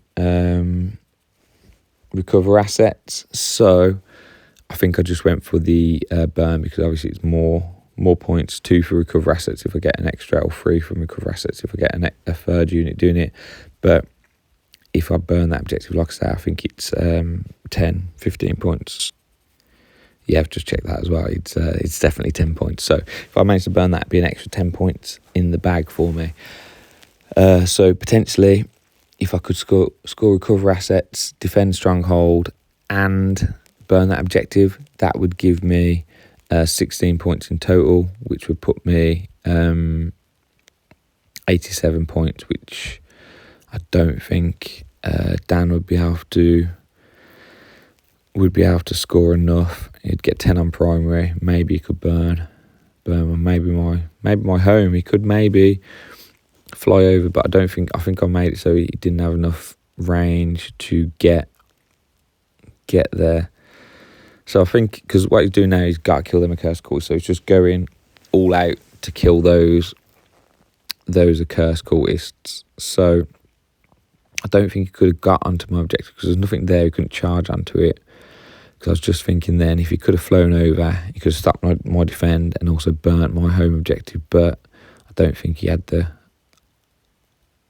recover assets. So I think I just went for the burn, because obviously it's more points, 2 for recover assets if I get an extra, or 3 from recover assets if I get a third unit doing it. But if I burn that objective, like I say, I think it's 10, 15 points. Yeah, I've just checked that as well. It's definitely 10 points. So if I manage to burn that, it'd be an extra 10 points in the bag for me. So potentially, if I could score recover assets, defend stronghold, and burn that objective, that would give me 16 points in total, which would put me 87 points, which I don't think Dan would be able to score enough. He'd get 10 on primary. Maybe he could burn maybe my home. He could maybe fly over, but I think I made it so he didn't have enough range to get there. So I think, because what he's doing now, he's got to kill them accursed cultists, so he's just going all out to kill those accursed cultists. So I don't think he could have got onto my objective because there's nothing there. He couldn't charge onto it. Because I was just thinking then, if he could have flown over, he could have stopped my defend and also burnt my home objective. But I don't think he had the...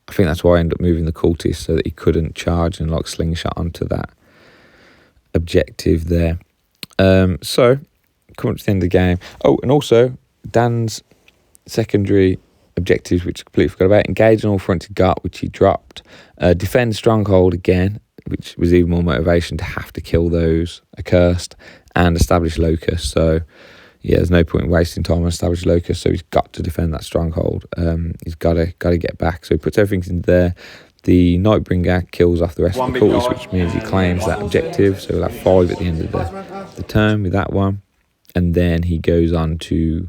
I think that's why I ended up moving the cultist, so that he couldn't charge and like slingshot onto that objective there. So coming to the end of the game. Oh, and also Dan's secondary objectives, which I completely forgot about: engage an all-fronted guard, which he dropped, defend stronghold again, which was even more motivation to have to kill those accursed, and establish locust. So yeah, there's no point in wasting time on establish locust, so he's got to defend that stronghold. He's got to get back, so he puts everything in there. The Nightbringer kills off the rest of the cultists, which means he claims that objective, so he'll have 5 at the end of the turn with that one. And then he goes on to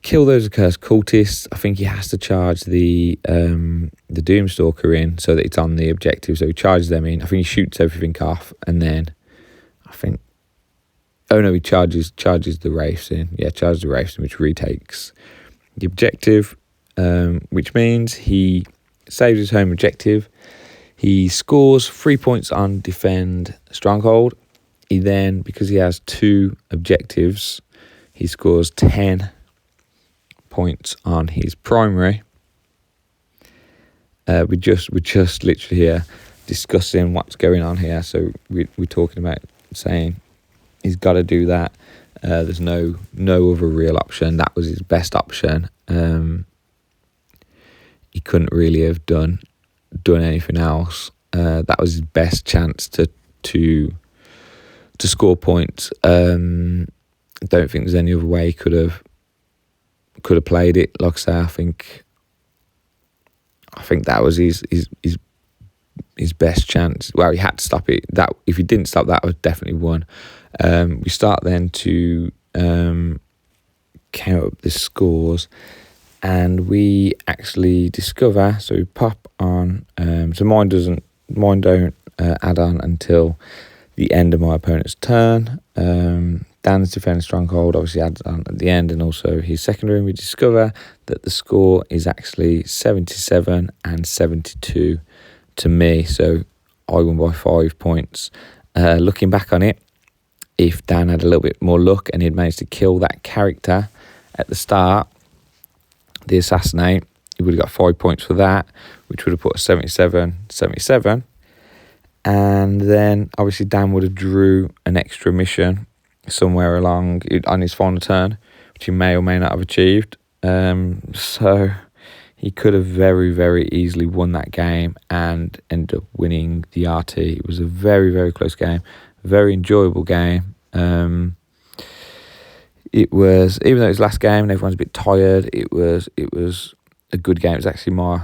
kill those accursed cultists. I think he has to charge the Doomstalker in so that it's on the objective, so he charges them in. I think he shoots everything off, and then I think... Oh no, he charges the Wraiths in. Yeah, charges the Wraiths in, which retakes the objective. Which means he saves his home objective. He scores 3 points on defend stronghold. He then, because he has 2 objectives, he scores 10 points on his primary. We're just literally here discussing what's going on here. So we're talking about saying he's got to do that. There's no other real option. That was his best option. He couldn't really have done anything else. That was his best chance to score points. I don't think there's any other way he could have played it. Like I say, I think that was his best chance. Well, he had to stop it. That if he didn't stop that, was definitely won. We start then to count up the scores. And we actually discover, so we pop on, so mine don't add on until the end of my opponent's turn. Dan's defend stronghold obviously adds on at the end, and also his secondary. And we discover that the score is actually 77 and 72 to me, so I won by 5 points. Looking back on it, if Dan had a little bit more luck and he'd managed to kill that character at the start, the assassinate, he would have got 5 points for that, which would have put us 77. And then obviously Dan would have drew an extra mission somewhere along on his final turn, which he may or may not have achieved. So he could have very, very easily won that game and ended up winning the RT. It was a very, very close game, very enjoyable game. It was, even though it was last game and everyone's a bit tired, it was a good game. It was actually my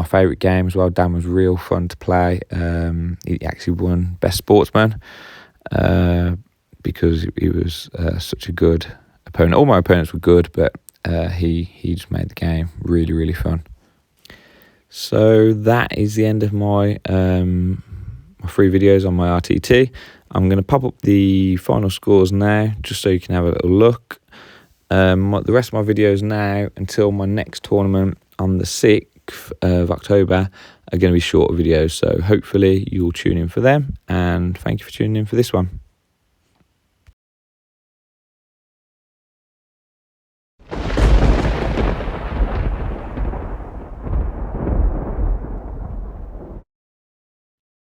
favourite game as well. Dan was real fun to play. He actually won Best Sportsman because he was such a good opponent. All my opponents were good, but he just made the game really, really fun. So that is the end of my my 3 videos on my RTT. I'm going to pop up the final scores now, just so you can have a little look. The rest of my videos now, until my next tournament on the 6th of October, are going to be shorter videos. So hopefully you'll tune in for them. And thank you for tuning in for this one.